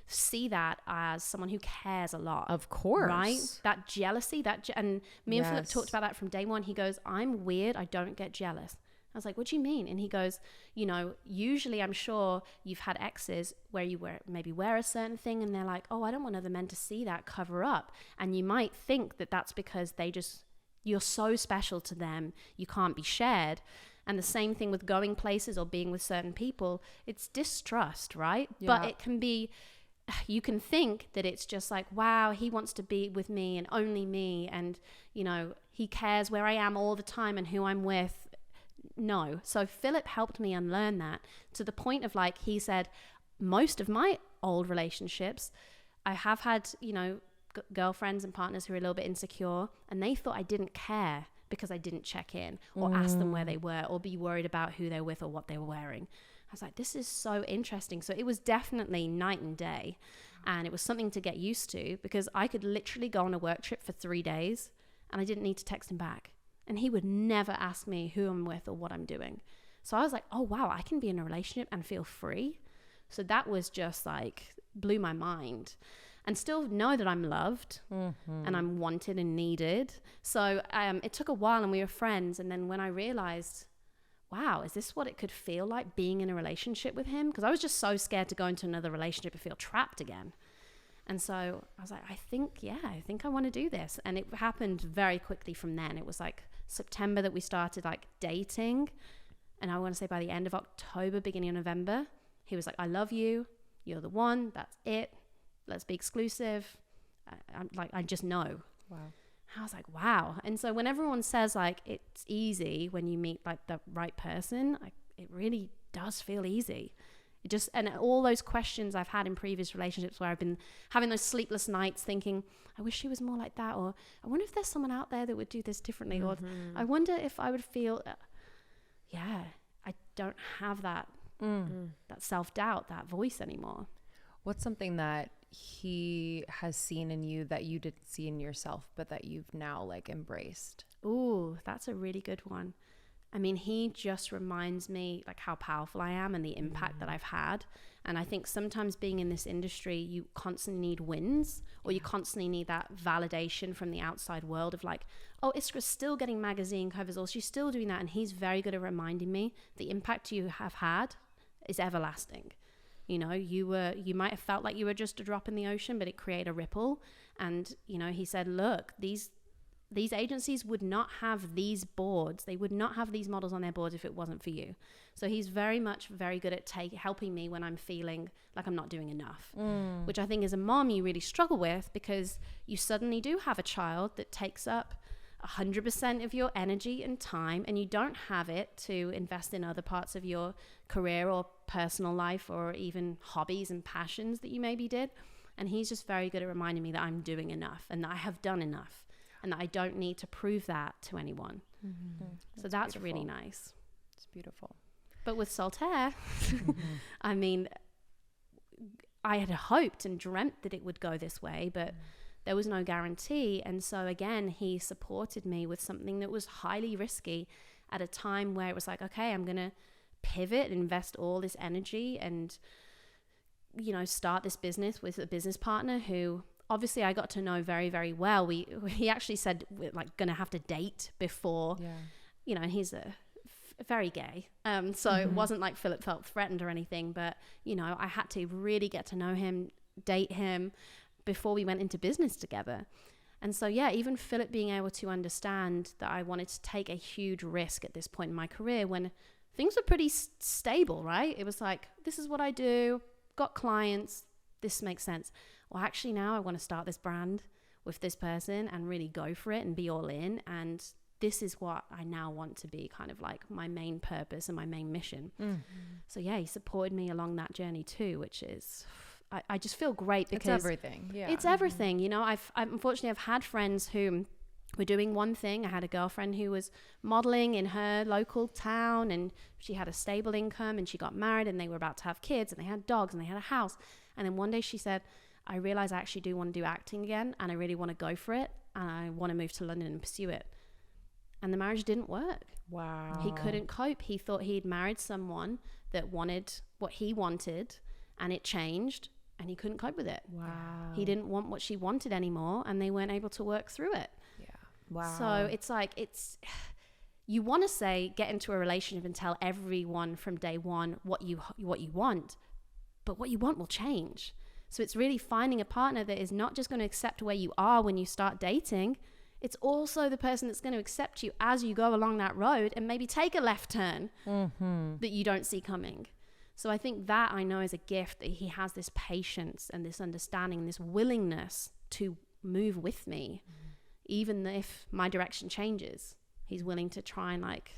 Speaker 3: see that as someone who cares a lot.
Speaker 1: Of course.
Speaker 3: Right? That jealousy, and me and Philip talked about that from day one. He goes, I'm weird. I don't get jealous. I was like, what do you mean? And he goes, you know, usually I'm sure you've had exes where you maybe wear a certain thing, and they're like, oh, I don't want other men to see that, cover up. And you might think that that's because you're so special to them, you can't be shared. And the same thing with going places or being with certain people, it's distrust, right? Yeah. But it can be, you can think that it's just like, wow, he wants to be with me and only me, and, you know, he cares where I am all the time and who I'm with. No. So Philip helped me unlearn that, to the point of, like, he said, most of my old relationships, I have had, you know, girlfriends and partners who are a little bit insecure, and they thought I didn't care because I didn't check in or ask them where they were or be worried about who they're with or what they were wearing. I was like, this is so interesting. So it was definitely night and day, and it was something to get used to, because I could literally go on a work trip for 3 days and I didn't need to text him back, and he would never ask me who I'm with or what I'm doing. So I was like, oh wow, I can be in a relationship and feel free. So that was just like, blew my mind. And still know that I'm loved and I'm wanted and needed. So it took a while, and we were friends. And then when I realized, wow, is this what it could feel like being in a relationship with him? Because I was just so scared to go into another relationship and feel trapped again. And so I was like, I think I want to do this. And it happened very quickly from then. It was like September that we started like dating. And I want to say by the end of October, beginning of November, he was like, I love you. You're the one. That's it. let's be exclusive. I just know.
Speaker 4: Wow.
Speaker 3: I was like, wow. And so when everyone says like it's easy when you meet like the right person, it really does feel easy. And all those questions I've had in previous relationships where I've been having those sleepless nights thinking, I wish she was more like that, or I wonder if there's someone out there that would do this differently, or I wonder if I would feel, I don't have that that self-doubt, that voice anymore.
Speaker 4: What's something that he has seen in you that you didn't see in yourself, but that you've now like embraced?
Speaker 3: Ooh, that's a really good one. I mean, he just reminds me like how powerful I am and the impact that I've had. And I think sometimes being in this industry, you constantly need wins, or you constantly need that validation from the outside world of like, oh, Iskra's still getting magazine covers, or she's still doing that. And he's very good at reminding me the impact you have had is everlasting. You know, you might have felt like you were just a drop in the ocean, but it created a ripple. And, you know, he said, look, these agencies would not have these boards. They would not have these models on their boards if it wasn't for you. So he's very good at helping me when I'm feeling like I'm not doing enough, which I think as a mom, you really struggle with, because you suddenly do have a child that takes up 100% of your energy and time, and you don't have it to invest in other parts of your career or personal life, or even hobbies and passions that you maybe did. And he's just very good at reminding me that I'm doing enough and that I have done enough, and that I don't need to prove that to anyone. So that's beautiful. Really nice.
Speaker 4: It's beautiful.
Speaker 3: But with Saltair, I mean, I had hoped and dreamt that it would go this way, but there was no guarantee. And so again, he supported me with something that was highly risky at a time where it was like, okay, I'm going to pivot, invest all this energy and, you know, start this business with a business partner who obviously I got to know very, very well. He actually said we're like going to have to date before, you know, and he's very gay. So it wasn't like Philip felt threatened or anything, but, you know, I had to really get to know him, date him before we went into business together. And so, yeah, even Philip being able to understand that I wanted to take a huge risk at this point in my career when things were pretty stable, right? It was like, this is what I do, got clients, this makes sense. Well, actually now I want to start this brand with this person and really go for it and be all in. And this is what I now want to be kind of like my main purpose and my main mission. So yeah, he supported me along that journey too, which is, I just feel great because
Speaker 4: it's everything. Yeah.
Speaker 3: It's everything. You know, unfortunately I've had friends who were doing one thing. I had a girlfriend who was modeling in her local town, and she had a stable income, and she got married, and they were about to have kids, and they had dogs, and they had a house. And then one day she said, I realize I actually do want to do acting again, and I really want to go for it, and I want to move to London and pursue it. And the marriage didn't work.
Speaker 4: Wow.
Speaker 3: He couldn't cope. He thought he'd married someone that wanted what he wanted, and it changed, and he couldn't cope with it.
Speaker 4: Wow.
Speaker 3: He didn't want what she wanted anymore, and they weren't able to work through it.
Speaker 4: Yeah. Wow.
Speaker 3: So it's like, you want to say, get into a relationship and tell everyone from day one what you want, but what you want will change. So it's really finding a partner that is not just going to accept where you are when you start dating. It's also the person that's going to accept you as you go along that road and maybe take a left turn that you don't see coming. So I think that I know is a gift, that he has this patience and this understanding and this willingness to move with me, even if my direction changes. He's willing to try and like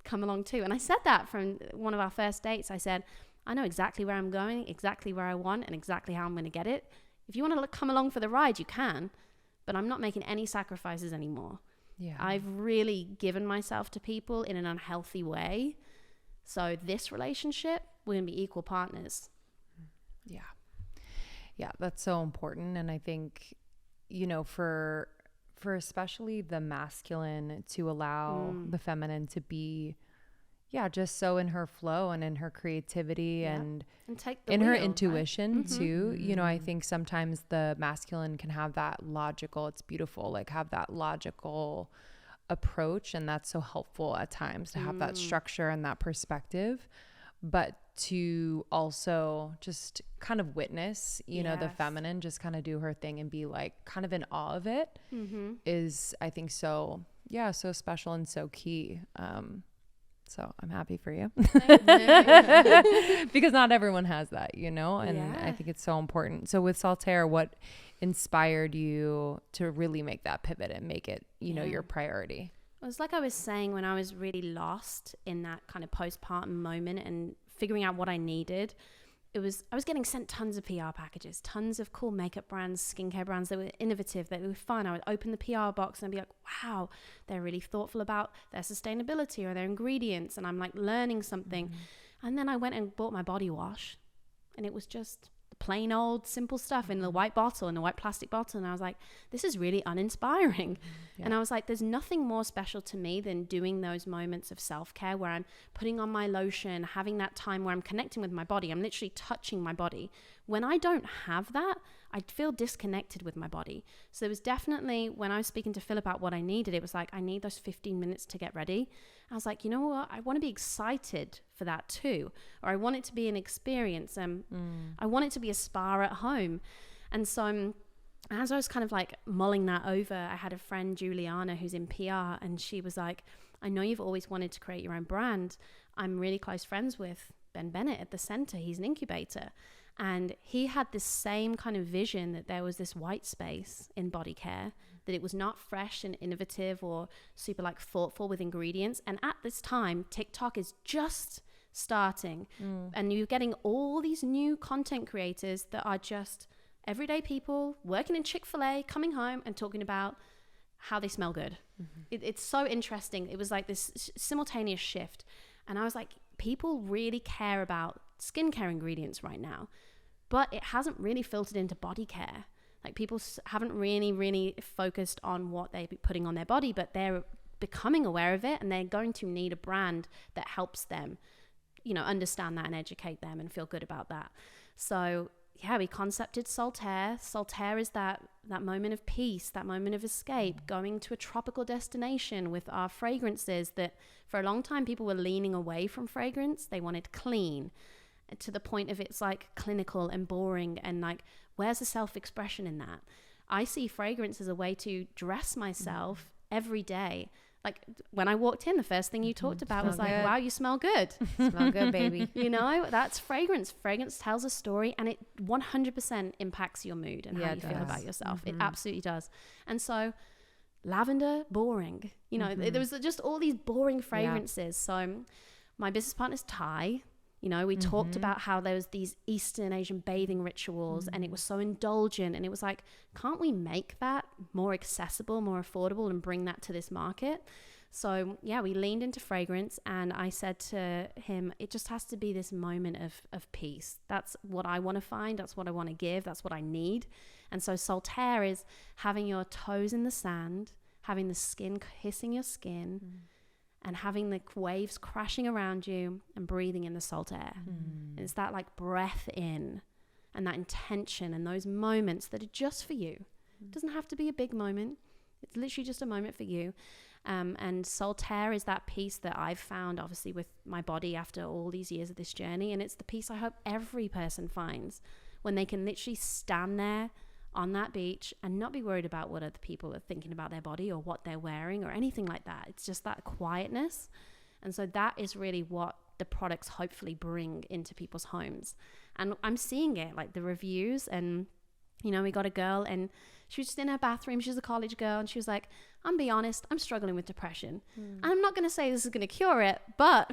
Speaker 3: come along too. And I said that from one of our first dates. I said, I know exactly where I'm going, exactly where I want, and exactly how I'm going to get it. If you want to come along for the ride, you can, but I'm not making any sacrifices anymore. Yeah. I've really given myself to people in an unhealthy way. So this relationship, we're going to be equal partners.
Speaker 4: Yeah. Yeah, that's so important. And I think, you know, for especially the masculine to allow the feminine to be, just so in her flow and in her creativity and take in her intuition too. You know, I think sometimes the masculine can have that logical, it's beautiful, like have that logical approach. And that's so helpful at times to have that structure and that perspective. But to also just kind of witness, you know, the feminine just kind of do her thing and be like kind of in awe of it is, I think, so special and so key. So I'm happy for you. Because not everyone has that, you know, and I think it's so important. So with Saltair, what inspired you to really make that pivot and make it, you know, your priority?
Speaker 3: It was like I was saying, when I was really lost in that kind of postpartum moment and figuring out what I needed, I was getting sent tons of PR packages, tons of cool makeup brands, skincare brands that were innovative, that were fun. I would open the PR box and I'd be like, wow, they're really thoughtful about their sustainability or their ingredients. And I'm like learning something. And then I went and bought my body wash, and it was just the plain old simple stuff in the white bottle, in the white plastic bottle. And I was like, this is really uninspiring. And I was like, there's nothing more special to me than doing those moments of self-care where I'm putting on my lotion, having that time where I'm connecting with my body. I'm literally touching my body. When I don't have that, I feel disconnected with my body. So it was definitely, when I was speaking to Phil about what I needed, it was like, I need those 15 minutes to get ready. I was like, you know what? I want to be excited for that too. Or I want it to be an experience. I want it to be a spa at home. And so as I was kind of like mulling that over, I had a friend, Juliana, who's in PR, and she was like, I know you've always wanted to create your own brand. I'm really close friends with Ben Bennett at the center. He's an incubator. And he had this same kind of vision that there was this white space in body care, that it was not fresh and innovative or super like thoughtful with ingredients. And at this time, TikTok is just starting, and you're getting all these new content creators that are just everyday people working in Chick-fil-A, coming home and talking about how they smell good. It's so interesting. It was like this simultaneous shift. And I was like, people really care about skincare ingredients right now, but it hasn't really filtered into body care. Like, people haven't really focused on what they're putting on their body, but they're becoming aware of it, and they're going to need a brand that helps them, you know, understand that and educate them and feel good about that. So yeah, we concepted Saltair. Saltair is that moment of peace, that moment of escape, going to a tropical destination with our fragrances that for a long time people were leaning away from fragrance. They wanted clean, to the point of it's like clinical and boring, and like, where's the self-expression in that? I see fragrance as a way to dress myself every day. Like, when I walked in, the first thing you talked about was like, wow, you smell good.
Speaker 4: Smell good, baby.
Speaker 3: You know, that's fragrance. Fragrance tells a story, and it 100% impacts your mood and how you feel about yourself. It absolutely does. And so lavender, boring. You know, there was just all these boring fragrances. So my business partner's Thai. You know, we talked about how there was these Eastern Asian bathing rituals, and it was so indulgent. And it was like, can't we make that more accessible, more affordable, and bring that to this market? So yeah, we leaned into fragrance, and I said to him, it just has to be this moment of peace. That's what I want to find. That's what I want to give. That's what I need. And so Saltair is having your toes in the sand, having the skin kissing your skin, and having the waves crashing around you, and breathing in the salt air. And it's that like breath in, and that intention, and those moments that are just for you. It doesn't have to be a big moment. It's literally just a moment for you. And Saltair is that peace that I've found, obviously, with my body after all these years of this journey. And it's the peace I hope every person finds when they can literally stand there on that beach and not be worried about what other people are thinking about their body or what they're wearing or anything like that. It's just that quietness. And so that is really what the products hopefully bring into people's homes. And I'm seeing it, like the reviews. And, you know, we got a girl, and she was just in her bathroom. She's a college girl, and she was like, I'm be honest, I'm struggling with depression. And I'm not going to say this is going to cure it, but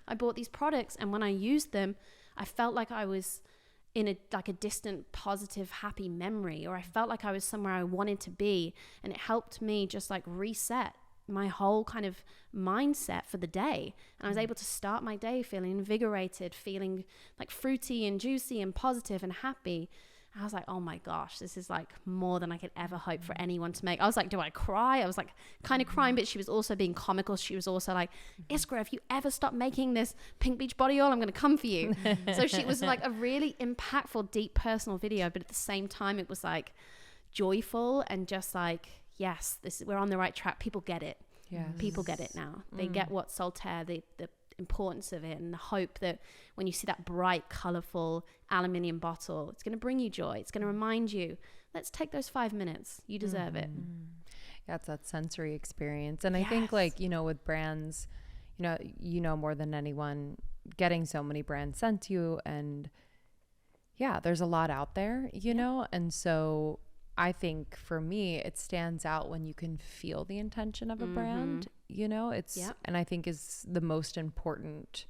Speaker 3: I bought these products, and when I used them, I felt like I was in a distant, positive, happy memory, or I felt like I was somewhere I wanted to be. And it helped me just like reset my whole kind of mindset for the day. And I was able to start my day feeling invigorated, feeling like fruity and juicy and positive and happy. I was like, oh my gosh, this is like more than I could ever hope for anyone to make. I was like, do I cry? I was like kind of crying, but she was also being comical. She was also like, Iskra, if you ever stop making this pink beach body oil, I'm going to come for you. So she was like a really impactful, deep, personal video. But at the same time, it was like joyful and just like, yes, we're on the right track. People get it. Yes. People get it now. They get what Saltair, the importance of it, and the hope that when you see that bright, colorful aluminium bottle, it's going to bring you joy. It's going to remind you, let's take those 5 minutes. You deserve it.
Speaker 4: Yeah, it's that sensory experience. And I think, like, you know, with brands, you know more than anyone, getting so many brands sent to you, and yeah, there's a lot out there, you know? And so I think for me, it stands out when you can feel the intention of a brand, you know, and I think is the most important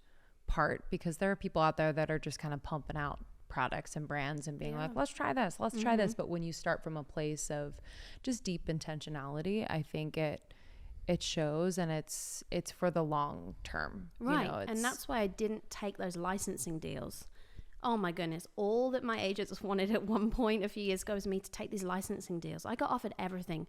Speaker 4: part, because there are people out there that are just kind of pumping out products and brands and being like, let's try this, let's try this. But when you start from a place of just deep intentionality, I think it shows, and it's for the long term.
Speaker 3: Right.
Speaker 4: You know,
Speaker 3: and that's why I didn't take those licensing deals. Oh my goodness. All that my agents wanted at one point a few years ago was me to take these licensing deals. I got offered everything: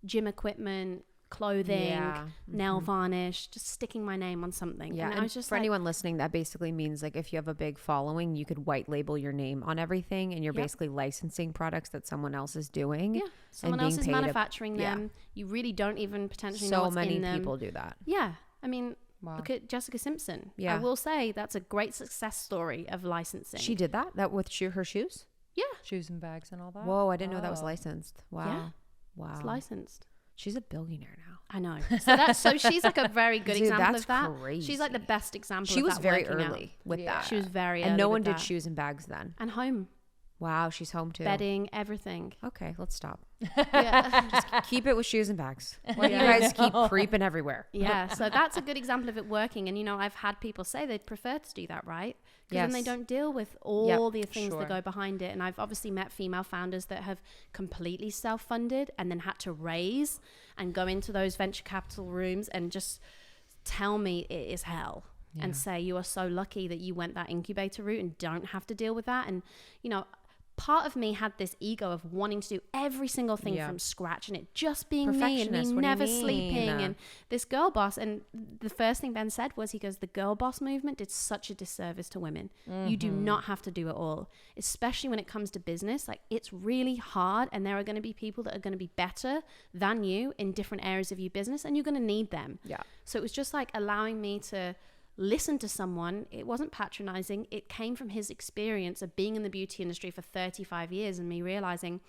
Speaker 3: gym equipment, clothing, nail varnish, just sticking my name on something.
Speaker 1: Yeah.
Speaker 3: And I was just
Speaker 1: for anyone listening, that basically means like if you have a big following, you could white label your name on everything, and you're basically licensing products that someone else is doing.
Speaker 3: Yeah. Someone else is manufacturing them. You really don't even potentially know what's in them. So many
Speaker 1: people do that.
Speaker 3: Yeah. I mean, look at Jessica Simpson. Yeah. I will say that's a great success story of licensing.
Speaker 1: She did that with her shoes?
Speaker 3: Yeah.
Speaker 4: Shoes and bags and all that.
Speaker 1: Whoa, I didn't know that was licensed. Wow.
Speaker 3: Yeah.
Speaker 1: Wow.
Speaker 3: It's licensed.
Speaker 1: She's a billionaire now.
Speaker 3: I know. So she's like a very good example of that.
Speaker 1: Crazy.
Speaker 3: She's like the best example
Speaker 1: she
Speaker 3: of
Speaker 1: was
Speaker 3: that
Speaker 1: very
Speaker 3: working
Speaker 1: early
Speaker 3: out.
Speaker 1: with that.
Speaker 3: She was very early.
Speaker 1: And no one
Speaker 3: with
Speaker 1: did
Speaker 3: that.
Speaker 1: shoes and bags then.
Speaker 3: And home.
Speaker 1: Wow, she's home too.
Speaker 3: Bedding, everything.
Speaker 1: Okay, let's stop.
Speaker 3: Yeah.
Speaker 1: Just keep it with shoes and bags. Why do you guys keep creeping everywhere?
Speaker 3: Yeah, so that's a good example of it working. And, you know, I've had people say they'd prefer to do that, right? Because then they don't deal with all the things that go behind it. And I've obviously met female founders that have completely self-funded and then had to raise and go into those venture capital rooms and just tell me it is hell. And say, you are so lucky that you went that incubator route and don't have to deal with that. And, you know, part of me had this ego of wanting to do every single thing from scratch, and it just being me and me never sleeping and this girl boss. And the first thing Ben said was, he goes, the girl boss movement did such a disservice to women. You do not have to do it all, especially when it comes to business. Like, it's really hard, and there are going to be people that are going to be better than you in different areas of your business, and you're going to need them. So it was just like allowing me to listen to someone. It wasn't patronizing. It came from his experience of being in the beauty industry for 35 years and me realizing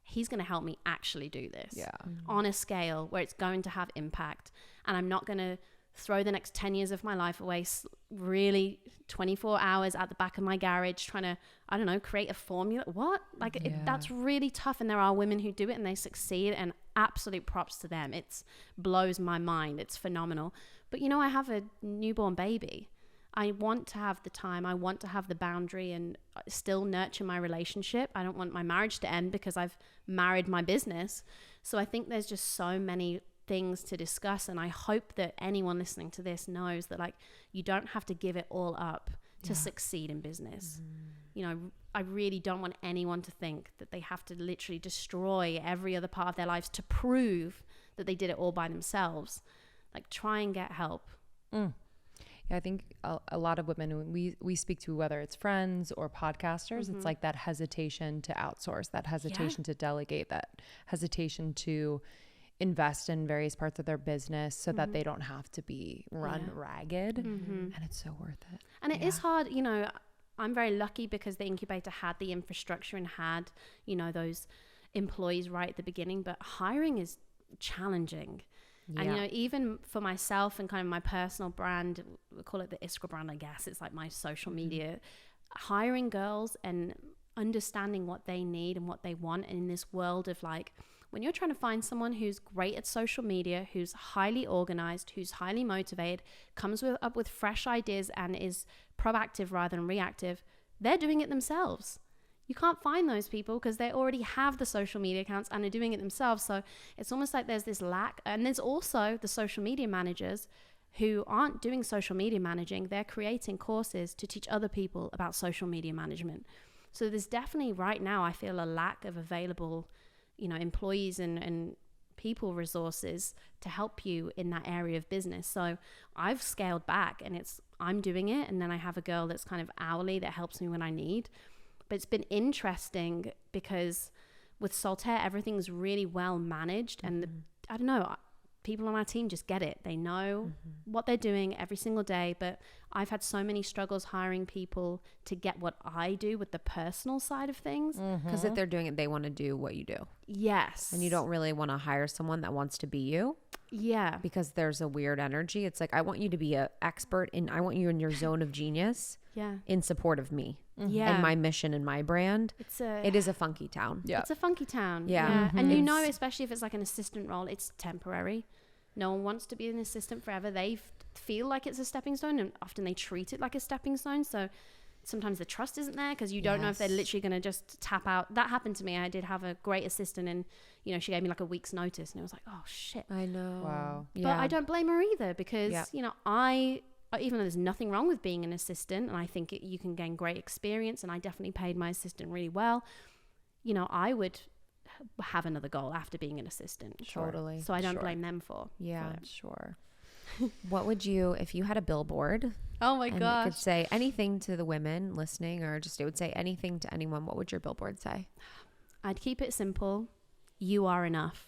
Speaker 3: he's going to help me actually do this on a scale where it's going to have impact. And I'm not going to throw the next 10 years of my life away really 24 hours at the back of my garage trying to, I don't know, create a formula. What? Like, that's really tough. And there are women who do it and they succeed, and absolute props to them. It blows my mind. It's phenomenal. But, you know, I have a newborn baby. I want to have the time. I want to have the boundary and still nurture my relationship. I don't want my marriage to end because I've married my business. So I think there's just so many things to discuss. And I hope that anyone listening to this knows that, like, you don't have to give it all up to succeed in business. You know, I really don't want anyone to think that they have to literally destroy every other part of their lives to prove that they did it all by themselves. Like, try and get help.
Speaker 4: Yeah, I think a lot of women, when we speak to, whether it's friends or podcasters, it's like that hesitation to outsource, that hesitation to delegate, that hesitation to invest in various parts of their business so that they don't have to be run ragged. And it's so worth it.
Speaker 3: And it is hard, you know. I'm very lucky because the incubator had the infrastructure and had, you know, those employees right at the beginning, but hiring is challenging. And, you know, even for myself and kind of my personal brand, we call it the Iskra brand, I guess. It's like my social media. Hiring girls and understanding what they need and what they want in this world of, like, when you're trying to find someone who's great at social media, who's highly organized, who's highly motivated, comes up with fresh ideas and is proactive rather than reactive, they're doing it themselves. You can't find those people because they already have the social media accounts and are doing it themselves. So it's almost like there's this lack. And there's also the social media managers who aren't doing social media managing. They're creating courses to teach other people about social media management. So there's definitely right now, I feel, a lack of available, you know, employees and people resources to help you in that area of business. So I've scaled back, and I'm doing it. And then I have a girl that's kind of hourly that helps me when I need. But it's been interesting because with Saltair, everything's really well managed. And I don't know, people on our team just get it. They know what they're doing every single day. But I've had so many struggles hiring people to get what I do with the personal side of things.
Speaker 1: Because if they're doing it, they want to do what you do.
Speaker 3: Yes.
Speaker 1: And you don't really want to hire someone that wants to be you.
Speaker 3: Yeah.
Speaker 1: Because there's a weird energy. It's like, I want you to be an expert and I want you in your zone of genius.
Speaker 3: Yeah.
Speaker 1: In support of me.
Speaker 3: Yeah.
Speaker 1: And my mission and my brand. It is a funky town.
Speaker 4: Yeah.
Speaker 3: It's a funky town.
Speaker 1: Yeah.
Speaker 3: And you know, especially if it's like an assistant role, it's temporary. No one wants to be an assistant forever. They feel like it's a stepping stone, and often they treat it like a stepping stone. So sometimes the trust isn't there because you don't know if they're literally going to just tap out. That happened to me. I did have a great assistant, and you know, she gave me like a week's notice, and it was like, oh shit.
Speaker 1: I know.
Speaker 4: Wow.
Speaker 3: But I don't blame her either, because you know, even though there's nothing wrong with being an assistant, and I think you can gain great experience, and I definitely paid my assistant really well, you know, I would have another goal after being an assistant.
Speaker 1: Totally.
Speaker 3: So I don't blame them for it.
Speaker 4: Sure.
Speaker 1: What would you, if you had a billboard?
Speaker 3: Oh my
Speaker 1: and
Speaker 3: gosh.
Speaker 1: it could say anything to the women listening, or just it would say anything to anyone, what would your billboard say?
Speaker 3: I'd keep it simple. You are enough.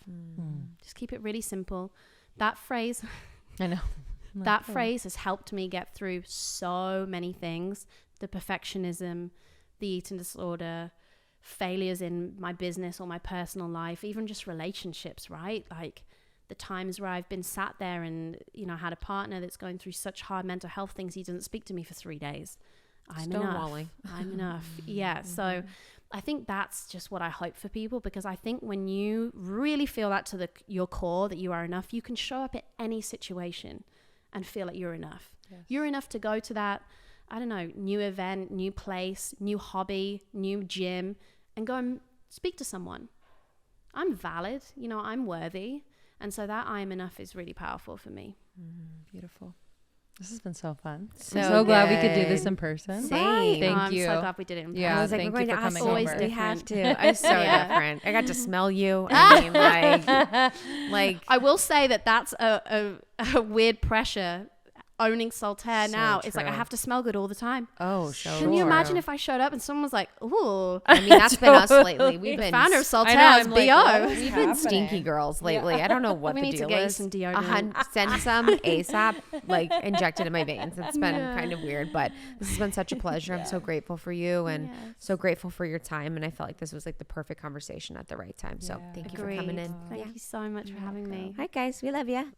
Speaker 3: Just keep it really simple. That phrase,
Speaker 4: I know.
Speaker 3: that phrase has helped me get through so many things. The perfectionism, the eating disorder, failures in my business or my personal life, even just relationships, right? Like the times where I've been sat there and, you know, had a partner that's going through such hard mental health things, he doesn't speak to me for 3 days. I'm enough. I'm enough. Yeah. So I think that's just what I hope for people, because I think when you really feel that to your core, that you are enough, you can show up at any situation and feel like you're enough. Yes. You're enough to go to that, I don't know, new event, new place, new hobby, new gym, and go and speak to someone. I'm valid, you know, I'm worthy. And so that I am enough is really powerful for me.
Speaker 4: Beautiful. This has been so fun.
Speaker 1: So
Speaker 4: I'm so glad we could do
Speaker 1: good.
Speaker 4: this in person.
Speaker 1: Same.
Speaker 4: Thank you.
Speaker 3: I'm so glad we did it in person.
Speaker 4: Yeah,
Speaker 1: I was like,
Speaker 4: thank
Speaker 1: we're
Speaker 4: you
Speaker 1: going
Speaker 4: for
Speaker 1: to ask
Speaker 4: coming
Speaker 1: always
Speaker 4: over.
Speaker 1: we have to. I'm so different. I got to smell you. I mean, like
Speaker 3: I will say that that's a weird pressure owning Saltair
Speaker 1: So
Speaker 3: now. It's like I
Speaker 1: true.
Speaker 3: have to smell good all the time.
Speaker 1: oh, so
Speaker 3: Can you
Speaker 1: true.
Speaker 3: imagine if I showed up and someone was like, ooh,
Speaker 1: I mean, that's been us lately. We've been
Speaker 3: founder of Saltair's
Speaker 4: I'm like,
Speaker 3: BO.
Speaker 4: what is
Speaker 1: We've been stinky
Speaker 4: happening?
Speaker 1: girls lately. I don't know what
Speaker 3: We
Speaker 1: the
Speaker 3: need to
Speaker 1: deal
Speaker 3: get you
Speaker 1: is.
Speaker 3: some deodorant.
Speaker 1: Send some ASAP, like injected in my veins. It's been kind of weird, but this has been such a pleasure. I'm so grateful for you and so grateful for your time. And I felt like this was like the perfect conversation at the right time. So thank you for coming in.
Speaker 3: Thank you so much for having me.
Speaker 1: Hi guys, we love you.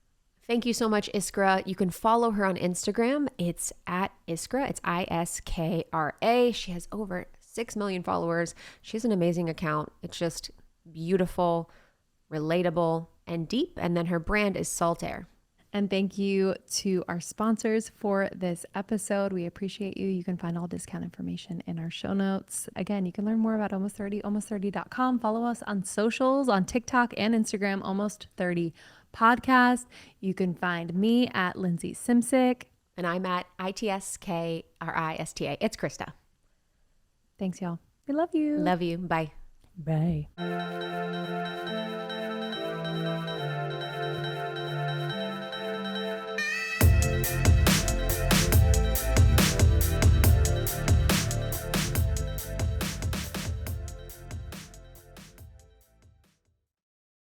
Speaker 1: Thank you so much, Iskra. You can follow her on Instagram. It's at Iskra. It's Iskra. She has over 6 million followers. She has an amazing account. It's just beautiful, relatable, and deep. And then her brand is Saltair.
Speaker 2: And thank you to our sponsors for this episode. We appreciate you. You can find all discount information in our show notes. Again, you can learn more about almost30.com. Follow us on socials, on TikTok and Instagram, Almost 30 Podcast. You can find me at Lindsay Simsick.
Speaker 1: And I'm at ITSKRISTA. It's Krista.
Speaker 2: Thanks, y'all. We love you.
Speaker 1: Love you. Bye.
Speaker 2: Bye.